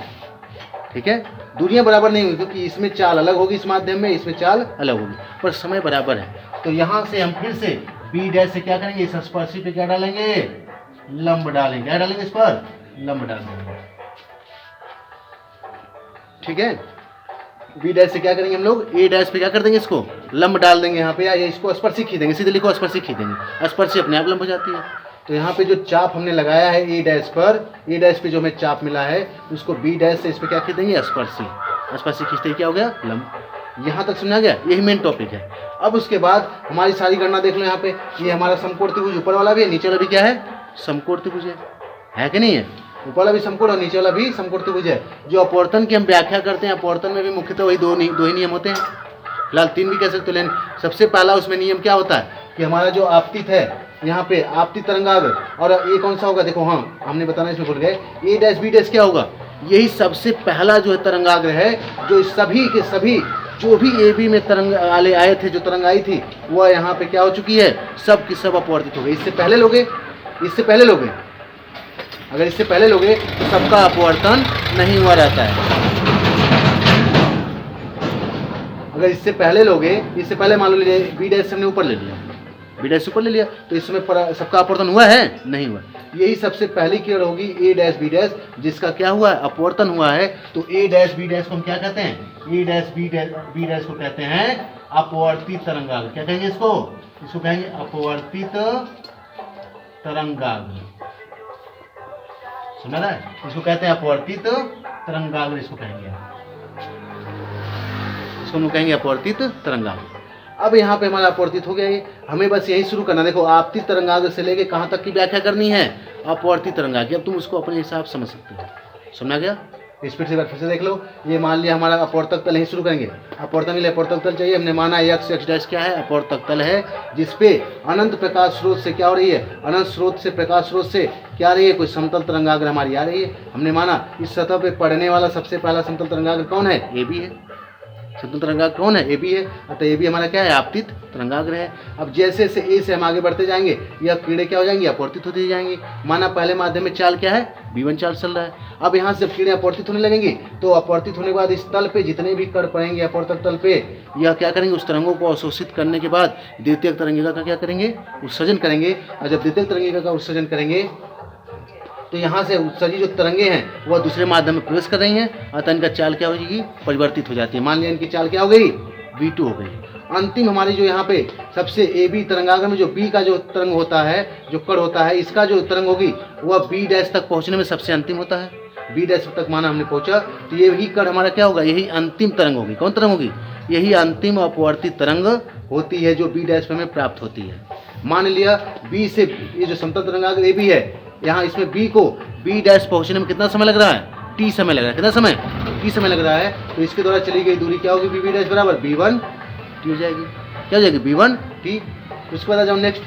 ठीक है। दूरियां बराबर नहीं होगी क्योंकि इसमें चाल अलग होगी, इस माध्यम में इसमें चाल अलग होगी, पर समय बराबर है। तो यहाँ से हम फिर से बी डैश से क्या करेंगे, इस स्पर्शी पे क्या डालेंगे, लंब डालेंगे। क्या डालेंगे, इस पर लंब डाल देंगे, ठीक है। बी डैश से क्या करेंगे हम लोग, ए डैश पे क्या कर देंगे, इसको लंब डाल देंगे यहाँ पे, या इसको स्पर्शी खींचेंगे, सीधे लिखो स्पर्शी खींचेंगे, स्पर्शी अपने आप लंब हो जाती है। तो यहाँ पे जो चाप हमने लगाया है ए डैश पर, ए डैश पे जो हमें चाप मिला है उसको बी डैश से इस पे क्या खींच देंगे, स्पर्शी, स्पर्शी खींचते ही क्या हो गया, लंब। यहाँ तक समझा गया, यही मेन टॉपिक है। अब उसके बाद हमारी सारी गणना देख लो, यहाँ पे ये हमारा समकोण त्रिभुज ऊपर वाला भी है, नीचे वाला भी क्या है, समकोण त्रिभुज है कि नहीं है, ऊपर वाला भी समकोण और नीचे वाला भी समकोण त्रिभुज है। जो अपवर्तन की हम व्याख्या करते हैं, अपवर्तन में भी मुख्यतः वही दो ही नियम होते हैं, फिलहाल तीन भी कह सकते हो, लेकिन सबसे पहला उसमें नियम क्या होता है कि हमारा जो आपतित है यहाँ पे आपतित तरंगाग्र, और ये कौन सा होगा, देखो हाँ हमने बताना इसमें भूल गए, ए डैश बी डैश क्या होगा, यही सबसे पहला जो है तरंगाग्र है, जो सभी के सभी जो भी ए बी में तरंग वाले आए थे, जो तरंग आई थी वह यहाँ पे क्या हो चुकी है, सब की सब अपवर्तित हो गई। इससे पहले लोगे, इससे पहले लोगे, अगर इससे पहले लोगे तो सबका अपवर्तन नहीं हुआ रहता है। अगर इससे पहले लोगे, इससे पहले मान लो लीजिए बी डैश हमने ऊपर ले लिया, बी डैश ऊपर ले लिया, तो इसमें सबका अपवर्तन हुआ है, नहीं हुआ। यही सबसे पहली किरण होगी ए डैश बी डैश, जिसका क्या हुआ है, अपवर्तन हुआ है। तो ए डैश बी डैश को हम क्या कहते हैं, ए डैश बी डैश को कहते हैं अपवर्तित तरंगाग्र। क्या कहेंगे इसको, इसको कहेंगे अपवर्तित तरंगाग्र, समझ रहा है, इसको कहते हैं अपवर्तित तरंगाग्र, इसको कहेंगे, इसको हम कहेंगे अपवर्तित तरंगाग्र। अब यहाँ पे हमारा अपवर्तित हो गया ये, हमें बस यही शुरू करना। देखो आपतित तरंगाग्र से लेके कहाँ तक की व्याख्या करनी है, अपवर्तित तरंगाग्र। अब तुम उसको अपने हिसाब से समझ सकते हो, समझा गया। स्पीड से फिर से देख लो, ये मान लिया हमारा अपवर्तक तल, यही शुरू करेंगे। अपवर्तन के लिए अपवर्तक तल चाहिए, हमने माना एक्स डैश क्या है, अपवर्तक तल है, जिसपे अनंत प्रकाश स्रोत से क्या हो रही है, अनंत स्रोत से प्रकाश स्रोत से क्या आ रही है, कोई समतल तरंगाग्र हमारी आ रही है। हमने माना इस सतह पे पड़ने वाला सबसे पहला समतल तरंगाग्र कौन है, ए बी है। समतल तरंगाग्र कौन है, ए बी है, अतः ए बी हमारा क्या है, आपतित तरंगाग्र है। अब जैसे जैसे ए से हम आगे बढ़ते जाएंगे, यह किरणें क्या हो जाएंगी, अपवर्तित होती जाएंगी। माना पहले माध्यम में चाल क्या है, B1 चाल चल रहा है। अब यहाँ से जब किरणें अपवर्तित होने लगेंगी, तो अपवर्तित होने के बाद इस तल पे जितने भी कण पड़ेंगे अपवर्तक तल पे, यह क्या करेंगे, उस तरंगों को अवशोषित करने के बाद द्वितीयक तरंगिका का क्या करेंगे, उत्सर्जन करेंगे। और जब द्वितीयक तरंगिका का उत्सर्जन करेंगे, तो यहाँ से उत्सर्जित जो तरंगे हैं वह दूसरे माध्यम में प्रवेश कर रही हैं, अतः इनका चाल क्या हो जाएगी, परिवर्तित हो जाती है। मान लिया इनकी चाल क्या हो गई, V2 हो गई। अंतिम हमारी जो यहाँ पे सबसे ए बी तरंगाग्र में जो बी का जो तरंग होता है, जो कण होता है, इसका जो तरंग होगी वह बी डैश तक पहुँचने में सबसे अंतिम होता है। बी डैश तक माना हमने पहुँचा, तो यही कण हमारा क्या होगा, यही अंतिम तरंग होगी। कौन तरंग होगी, यही अंतिम अपवर्तित तरंग होती है, जो बी डैश पे हमें प्राप्त होती है। मान लिया बी से ये जो समतल तरंगाग्र ए बी है, यहाँ इसमें बी को बी डैश पहुँचने में कितना समय लग रहा है, टी समय लग रहा है। कितना समय, टी समय लग रहा है। तो इसके द्वारा चली गई दूरी क्या होगी, बी डैश बराबर B1 टी हो जाएगी। क्या हो जाएगी, B1 टी। उसके बाद आ जाओ नेक्स्ट,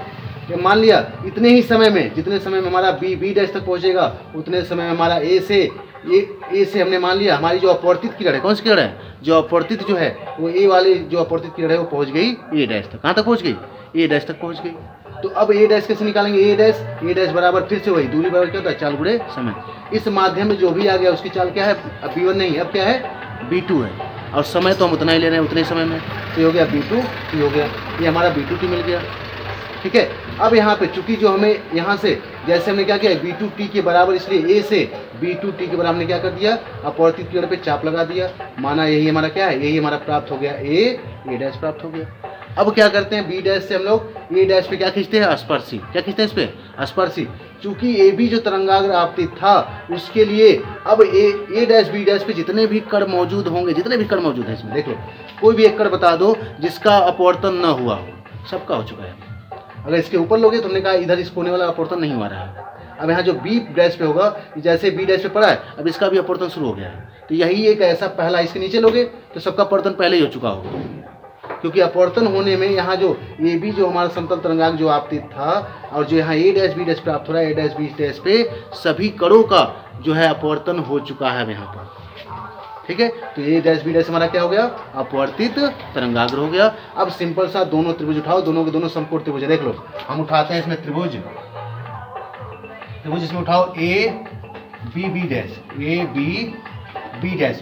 मान लिया इतने ही समय में, जितने समय में हमारा बी डैश तक पहुँचेगा, उतने समय में हमारा ए से हमने मान लिया हमारी जो अपवर्तित किरण है, कौन सी किरण है, जो अपवर्तित जो है वो ए वाली जो अपवर्तित किरण है वो पहुँच गई ए डैश तक। कहाँ तक पहुँच गई, ए डैश तक पहुँच गई। तो अब ए डैश कैसे निकालेंगे, ए डैश बराबर फिर से वही दूरी बराबर क्या होता है, चाल गुणे समय। इस माध्यम में जो भी आ गया उसकी चाल क्या है, अब B1 नहीं, अब क्या है, B2 है। और समय तो हम उतना ही ले रहे हैं, उतने समय में, तो हो गया B2 टी हो गया, ये हमारा B2 टी मिल गया। ठीक है। अब यहाँ पे चूंकि जो हमें यहाँ से जैसे हमने क्या किया, B2 टी के बराबर, इसलिए ए से B2 टी के बराबर हमने क्या कर दिया, अपवर्तित किरण पे चाप लगा दिया। माना यही हमारा क्या है, यही हमारा प्राप्त हो गया, ए डैश प्राप्त हो गया। अब क्या करते हैं, बी डैश से हम लोग ए डैश पे क्या खींचते हैं, स्पर्शी। क्या खींचते हैं इस पे, स्पर्शी। चूंकि ए बी जो तरंगाग्र आपतित था, उसके लिए अब ए डैश बी डैश पे जितने भी कण मौजूद होंगे, जितने भी कण मौजूद हैं इसमें, देख लो कोई भी एक कण बता दो जिसका अपवर्तन न हुआ हो, सबका हो चुका है। अगर इसके ऊपर लोगे तो हमने कहा इधर इस कोने वाला अपवर्तन नहीं हुआ रहा है। अब यहाँ जो बी डैश पे होगा, जैसे बी डैश पे पड़ा है, अब इसका भी अपवर्तन शुरू हो गया है। तो यही एक ऐसा पहला, इसके नीचे लोगे तो सबका अपवर्तन पहले ही हो चुका होगा, क्योंकि अपवर्तन होने में यहाँ जो ए बी जो हमारा समतल तरंगाग्र जो आपतित था, और जो यहाँ ए डैश बी डैश प्राप्त हो रहा है, ए डैश बी डैश पे सभी कणों का जो है अपवर्तन हो चुका है यहाँ पर। ठीक है। तो ए डैश बी डैश हमारा क्या हो गया, अपवर्तित तरंगाग्र हो गया। अब सिंपल सा दोनों त्रिभुज उठाओ, दोनों के दोनों समकोण त्रिभुज। देख लो हम उठाते हैं इसमें त्रिभुज इसमें उठाओ A B dash, A B dash.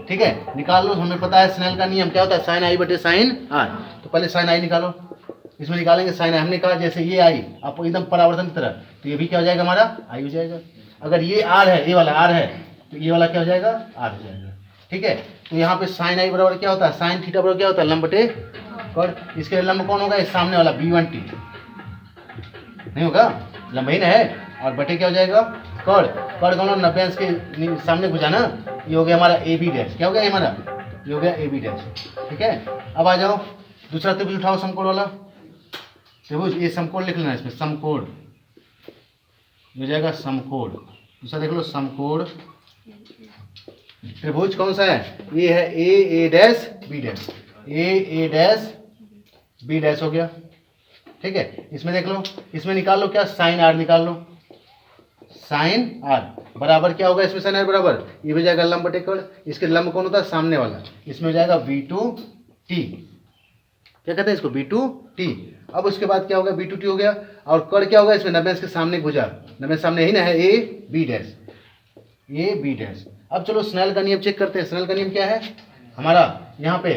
ठीक है, निकाल लो। हमें पता है स्नेल का नियम क्या होता है, साइन आई बटे साइन आर। तो पहले साइन आई निकालो, इसमें निकालेंगे साइन आई। हमने कहा जैसे ये आई आप एकदम परावर्तन की तरह, तो ये भी क्या हो जाएगा हमारा, आई हो जाएगा। अगर ये आर है, ये वाला आर है, तो ये वाला क्या हो जाएगा, आर हो जाएगा। ठीक है, तो यहाँ पे साइन आई बराबर क्या होता है, साइन थीटा बराबर क्या होता है, लंब बटे कॉट। इसके लंब कौन होगा, इस सामने वाला b1t नहीं होगा, लंब ही ना है, और बटे क्या हो जाएगा, कॉड। कॉड कौन, 90 अंश के सामने भुजा ना, ये हो गया हमारा ए बी डैश। क्या हो गया हमारा, ये हो गया ए बी डैश। ठीक है, अब आ जाओ दूसरा त्रिभुज उठाओ, समकोण वाला त्रिभुज। ये समकोण लिख लेना, इसमें समकोण हो जाएगा, समकोण। दूसरा देख लो, समकोण त्रिभुज कौन सा है, ये है A dash B dash, A dash B dash हो गया। ठीक है, इसमें देख लो, इसमें निकाल लो क्या, साइन आर निकाल लो, साइन आर बराबर क्या होगा, इसमें साइन आर बराबर ये हो जाएगा लंब बटे कड़। इसके लंब कौन होता है, सामने वाला, इसमें हो जाएगा v2t। क्या कहते हैं इसको, v2t। अब उसके बाद क्या होगा, v2t हो गया, और कड़ क्या होगा, इसमें 90 के सामने भुजा, 90 सामने ही ना है, A B dash, A B dash. अब चलो स्नेल का नियम चेक करते हैं। स्नेल का नियम क्या है हमारा, यहाँ पे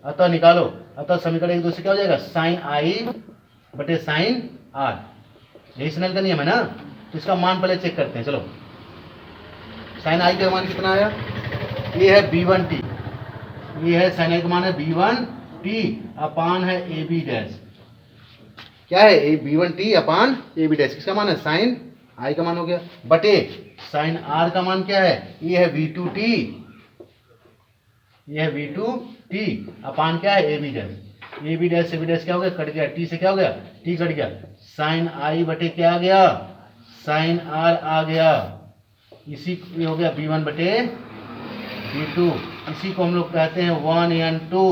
अतः निकालो, अतः समीकरण एक दूसरे क्या हो जाएगा, साइन आई बटे साइन आर, यही स्नेल का नियम है ना। तो इसका मान पहले चेक करते हैं, चलो। साइन आई का मान कितना आया, ये है b1t, ये है साइन आई का मान है b1t अपान है ए बी डैश। क्या है, ए b1t अपान ए बी डैश, किसका मान है, साइन आई का मान हो गया, बटे साइन आर का मान क्या है, ये है v2t, ये है v2t अपान क्या है, A B dash. A B dash से बी डैश क्या हो गया, कट गया, टी से क्या हो गया, टी कट गया, साइन आई बटे क्या आ गया, साइन आर आ गया। इसी ये हो गया b1 बटे b2। इसी को हम लोग कहते हैं 1n2,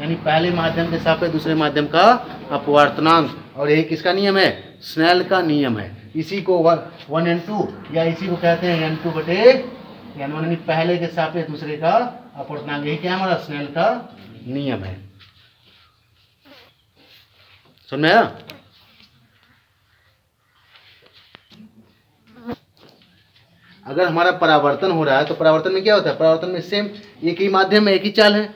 यानी पहले माध्यम के सापेक्ष दूसरे माध्यम का अपवर्तनांक। और यही किसका नियम है, स्नेल का नियम है। इसी को 1n2 या इसी को कहते हैं n2 बटे यानी पहले के सापेक्ष दूसरे का अपवर्तनांक। यही क्या है, हमारा स्नेल का नियम है। समझ में आया। अगर हमारा परावर्तन हो रहा है तो परावर्तन में क्या होता है, परावर्तन में सेम एक ही माध्यम में एक ही चाल है,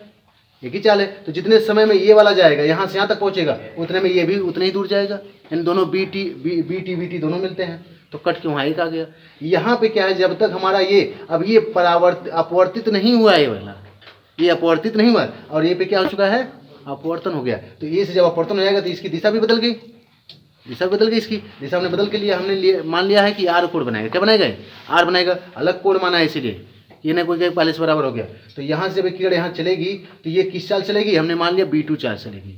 एक ही चाल है। तो जितने समय में ये वाला जाएगा, यहाँ से यहाँ तक पहुँचेगा, उतने में ये भी उतने ही दूर जाएगा। इन दोनों बी टी दोनों मिलते हैं, तो कट के वहाँ एक आ गया। यहाँ पे क्या है, जब तक हमारा ये अब ये अपवर्तित नहीं हुआ, ये वाला ये अपवर्तित नहीं हुआ, और ये पे क्या हो चुका है, अपवर्तन हो गया। तो ये से जब अपवर्तन हो जाएगा तो इसकी दिशा भी बदल गई, दिशा बदल गई, इसकी दिशा हमने बदल के लिए हमने मान लिया है कि आर कोण बनाएगा। क्या बनाएगा, आर बनाएगा, अलग कोण माना है, इसीलिए ये ना कोई पहले से बराबर हो गया। तो यहाँ से जब किरण यहाँ चलेगी तो ये किस चाल चलेगी, हमने मान लिया b2 चाल चलेगी।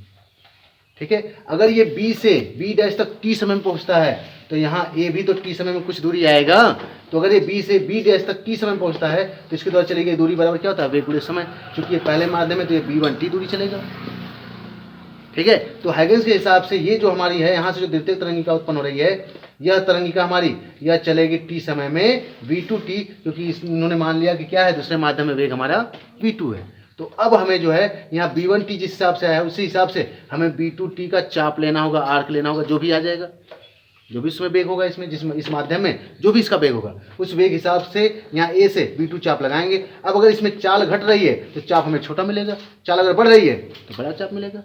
ठीक है, अगर ये b से b डैश तक t समय में पहुँचता है तो यहाँ a भी तो t समय में कुछ दूरी आएगा। तो अगर ये b से b डैश तक t समय में पहुँचता है तो इसके द्वारा चलेगी दूरी बराबर क्या होता है, वेग गुणे समय। चूंकि ये पहले माध्यम है तो ये b1t दूरी चलेगा। ठीक है, तो हैगेन्स के हिसाब से ये जो हमारी है, यहाँ से जो द्वितीयक तरंगिका उत्पन्न हो रही है, यह तरंगिका हमारी यह चलेगी t समय में v2t, क्योंकि इन्होंने मान लिया कि क्या है, दूसरे माध्यम में वेग हमारा v2 है। तो अब हमें जो है यहाँ b1t जिस हिसाब से आया है उसी हिसाब से हमें b2t का चाप लेना होगा, आर्क लेना होगा, जो भी आ जाएगा, जो भी इसमें वेग होगा, इसमें जिसमें इस माध्यम में जो भी इसका वेग होगा, उस वेग हिसाब से यहाँ a से b2 चाप लगाएंगे। अब अगर इसमें चाल घट रही है तो चाप हमें छोटा मिलेगा, चाल अगर बढ़ रही है तो बड़ा चाप मिलेगा।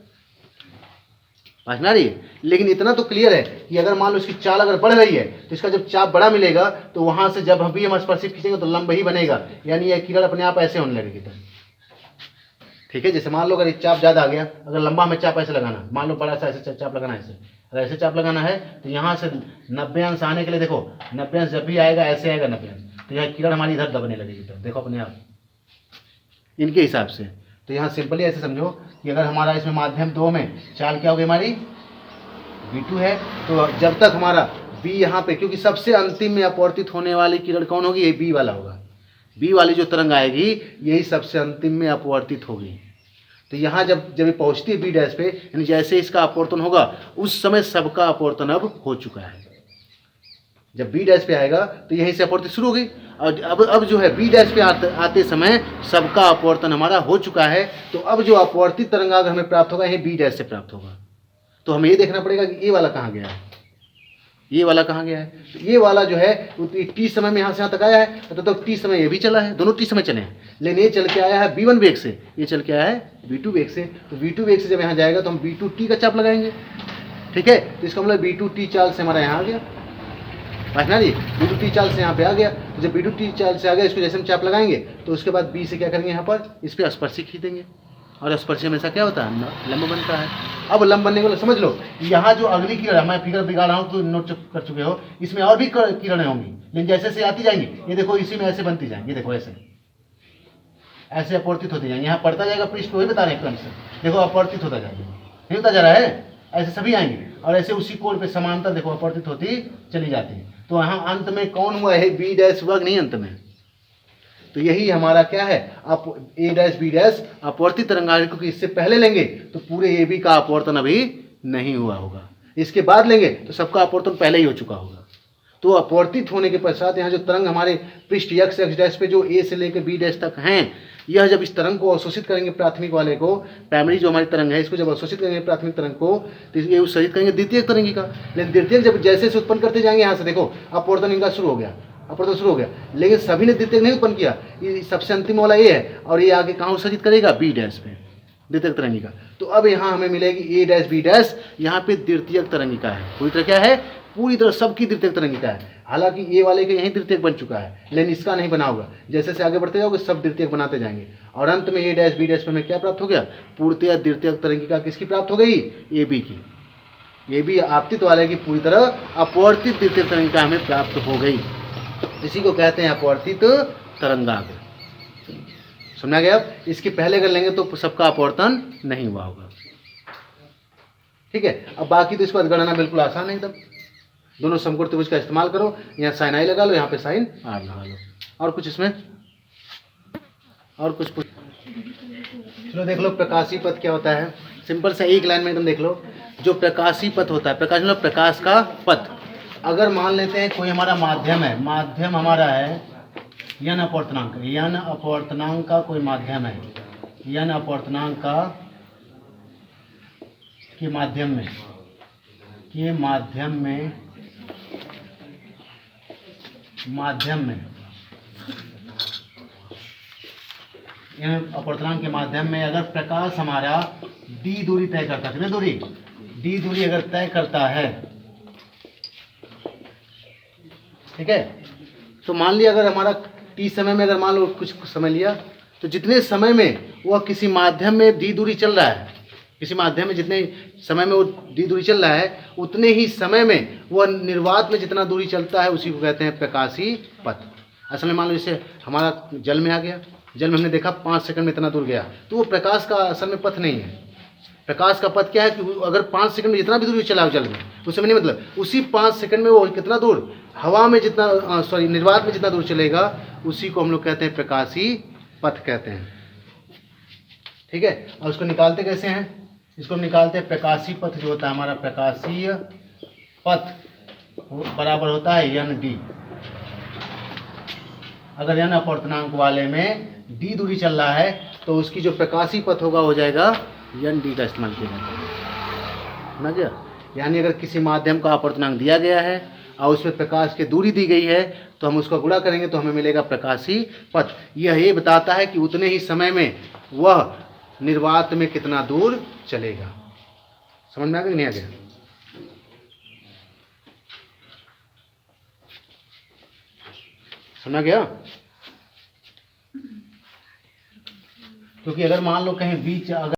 समझ में आ रही है। लेकिन इतना तो क्लियर है कि अगर मान लो इसकी चाल अगर बढ़ रही है तो इसका जब चाप बड़ा मिलेगा तो वहां से जब भी हम स्पर्शिक खींचेंगे तो लंब ही बनेगा, यानी यह किरण अपने आप ऐसे होने लगेगी। तो ठीक है, जैसे मान लो अगर ये चाप ज़्यादा आ गया, अगर लंबा हमें चाप ऐसे लगाना, मान लो बड़ा सा ऐसे चाप लगाना है, ऐसे अगर ऐसे चाप लगाना है तो यहाँ से 90 अंश आने के लिए देखो, 90 अंश जब भी आएगा ऐसे आएगा 90 अंश, तो यह किरण हमारी इधर दबने लगेगी। तो देखो अपने आप इनके हिसाब से। तो यहाँ सिंपली ऐसे समझो कि अगर हमारा इसमें माध्यम 2 में चाल क्या होगी हमारी v2 है, तो जब तक हमारा b यहाँ पे, क्योंकि सबसे अंतिम में अपवर्तित होने वाली किरण कौन होगी, ये b वाला होगा। b वाली जो तरंग आएगी यही सबसे अंतिम में अपवर्तित होगी। तो यहाँ जब ये पहुँचती है b डैश पे, यानी जैसे इसका अपवर्तन होगा उस समय सबका अपवर्तन अब हो चुका है। जब b डैश पे आएगा तो यहीं से अपवर्तित शुरू होगी, और अब जो है b डैश पे आते समय सबका अपवर्तन हमारा हो चुका है। तो अब जो अपवर्तित तरंगाग्र हमें प्राप्त होगा यही b डैश से प्राप्त होगा। तो हमें ये देखना पड़ेगा कि ये वाला कहाँ गया है, ये वाला कहाँ गया है। तो ये वाला जो है टी समय में यहाँ से यहाँ तक आया है, तो टी समय ये भी चला है, दोनों टी समय चले हैं, लेकिन ये चल के आया है b1 वेग से, ये चल के आया है b2 वेग से। तो b2 वेग से जब यहाँ जाएगा तो हम b2t का चाप लगाएंगे। ठीक है, तो इसका मतलब b2t चाल से हमारा यहाँ आ गया। ना जी, B2 टी चाल से यहाँ पे आ गया, तो जब B2 टी चाल से आ गया, इसको जैसे हम चाप लगाएंगे तो उसके बाद B से क्या करेंगे, यहाँ पर इस पर स्पर्शी खींच देंगे, और स्पर्शी हमेशा क्या होता है, लंब बनता है। अब लंब बनने के लिए समझ लो, यहाँ जो अगली किरण, मैं फिगर बिगाड़ रहा हूँ तो नोट कर चुके हो, इसमें और भी किरणें होंगी, लेकिन जैसे से आती जाएंगी, ये देखो इसी में ऐसे बनती जाएंगी, देखो ऐसे ऐसे अपवर्तित होते जाएंगे, यहाँ पड़ता जाएगा पृष्ठ, वही बता रहे हैं क्रम से, देखो अपवर्तित होता जाएगा, नहीं होता जा रहा है, ऐसे सभी आएंगे, और ऐसे उसी कोण पे समांतर देखो अपवर्तित होती चली जाती है। तो यहाँ अंत में कौन हुआ है, बी डैश वर्ग नहीं अंत में, तो यही हमारा क्या है, आप ए डैश बी डैश अपवर्तित तरंगाग्र, क्योंकि इससे पहले लेंगे तो पूरे ए बी का अपवर्तन अभी नहीं हुआ होगा, इसके बाद लेंगे तो सबका अपवर्तन पहले ही हो चुका होगा। तो अपवर्तित होने के पश्चात यहाँ जो तरंग हमारे पृष्ठ एक्स एक्स डैश पे जो ए से लेकर बी डैश तक हैं, यह जब इस तरंग को अवशोषित करेंगे प्राथमिक वाले को, प्राइमरी जो हमारी तरंग है, इसको जब अवशोषित करेंगे प्राथमिक तरंग को, तो ये उत्सर्जित करेंगे द्वितीयक तरंगी का, लेकिन द्वितीयक जब जैसे से उत्पन्न करते जाएंगे, यहाँ से देखो अपवर्तन इनका शुरू हो गया, अपवर्तन शुरू हो गया, लेकिन सभी ने द्वितीयक नहीं उत्पन्न किया, ये सबसे अंतिम वाला ये है, और ये आगे कहाँ उत्सर्जित करेगा, बी डैश पे द्वितीयक तरंगिका। तो अब यहाँ हमें मिलेगी ए डैश बी डैश, यहाँ पे द्वितीयक तरंगिका है, पूरी तरह क्या है, पूरी तरह सबकी द्वितीयक तरंगिका है। हालांकि ये वाले के यहीं द्वितीयक बन चुका है, लेकिन इसका नहीं बना होगा, जैसे से आगे बढ़ते जाओगे सब द्वितीयक बनाते जाएंगे, और अंत में ए डैश बी डैश पे हमें क्या प्राप्त हो गया, पूर्णतया द्वितीयक तरंगिका किसकी प्राप्त हो गई, ए बी की, ए बी आपतित वाले की पूरी तरह अपवर्तित द्वितीयक तरंगिका हमें प्राप्त हो गई, इसी को कहते हैं अपवर्तित तरंगाग्र। समझा गया। अब इसके पहले कर लेंगे तो सबका अपवर्तन नहीं हुआ होगा, ठीक है। अब बाकी तो इस पर गणना बिल्कुल आसान है एकदम, दोनों समकोण त्रिभुज का इस्तेमाल करो, यहाँ साइन आई लगा लो, यहाँ पे साइन आर लगा लो, और कुछ इसमें और कुछ चलो देख लो प्रकाशीय पथ क्या होता है, सिंपल सा एक लाइन में एकदम देख लो। जो प्रकाशीय पथ होता है, प्रकाश मतलब प्रकाश का पथ, अगर मान लेते हैं कोई हमारा माध्यम है, माध्यम हमारा है यन अपवर्तनांक, यन अपवर्तनांक का कोई माध्यम है, यन अपवर्तनांक का के माध्यम में अपवर्तनांक के माध्यम में अगर प्रकाश हमारा डी दूरी तय करता है, कितनी दूरी, डी दूरी अगर तय करता है, ठीक है, तो मान लिया अगर हमारा टी समय में, अगर मान लो कुछ समय लिया, तो जितने समय में वह किसी माध्यम में डी दूरी चल रहा है, किसी माध्यम में जितने समय में वो डी दूरी चल रहा है, उतने ही समय में वह निर्वात में जितना दूरी चलता है उसी को कहते हैं प्रकाशीय पथ। असल में मान लो जैसे हमारा जल में आ गया, जल में हमने देखा 5 सेकंड में इतना दूर गया, तो वो प्रकाश का असल में पथ नहीं है। प्रकाश का पथ क्या है कि अगर 5 सेकंड में जितना भी दूर चला जल में, उस समय नहीं, मतलब उसी 5 सेकंड में वो कितना दूर हवा में जितना निर्वात में जितना दूर चलेगा, उसी को हम लोग कहते हैं प्रकाशीय पथ कहते हैं, ठीक है। और उसको निकालते कैसे हैं, इसको हम निकालते हैं प्रकाशीय पथ जो होता है हमारा, प्रकाशीय पथ बराबर होता है यन डी। अगर यन अपवर्तनांक वाले में डी दूरी चल रहा है तो उसकी जो प्रकाशीय पथ होगा हो जाएगा यन डी का इस्तेमाल किया जाता है, समझ गया। यानी अगर किसी माध्यम का अपवर्तनांक दिया गया है और उसमें प्रकाश की दूरी दी गई है, तो हम उसका गुणा करेंगे तो हमें मिलेगा प्रकाशीय पथ। यह ये बताता है कि उतने ही समय में वह निर्वात में कितना दूर चलेगा। समझ में आ गया कि नहीं आ गया? समझ गया? क्योंकि अगर मान लो कहीं बीच अगर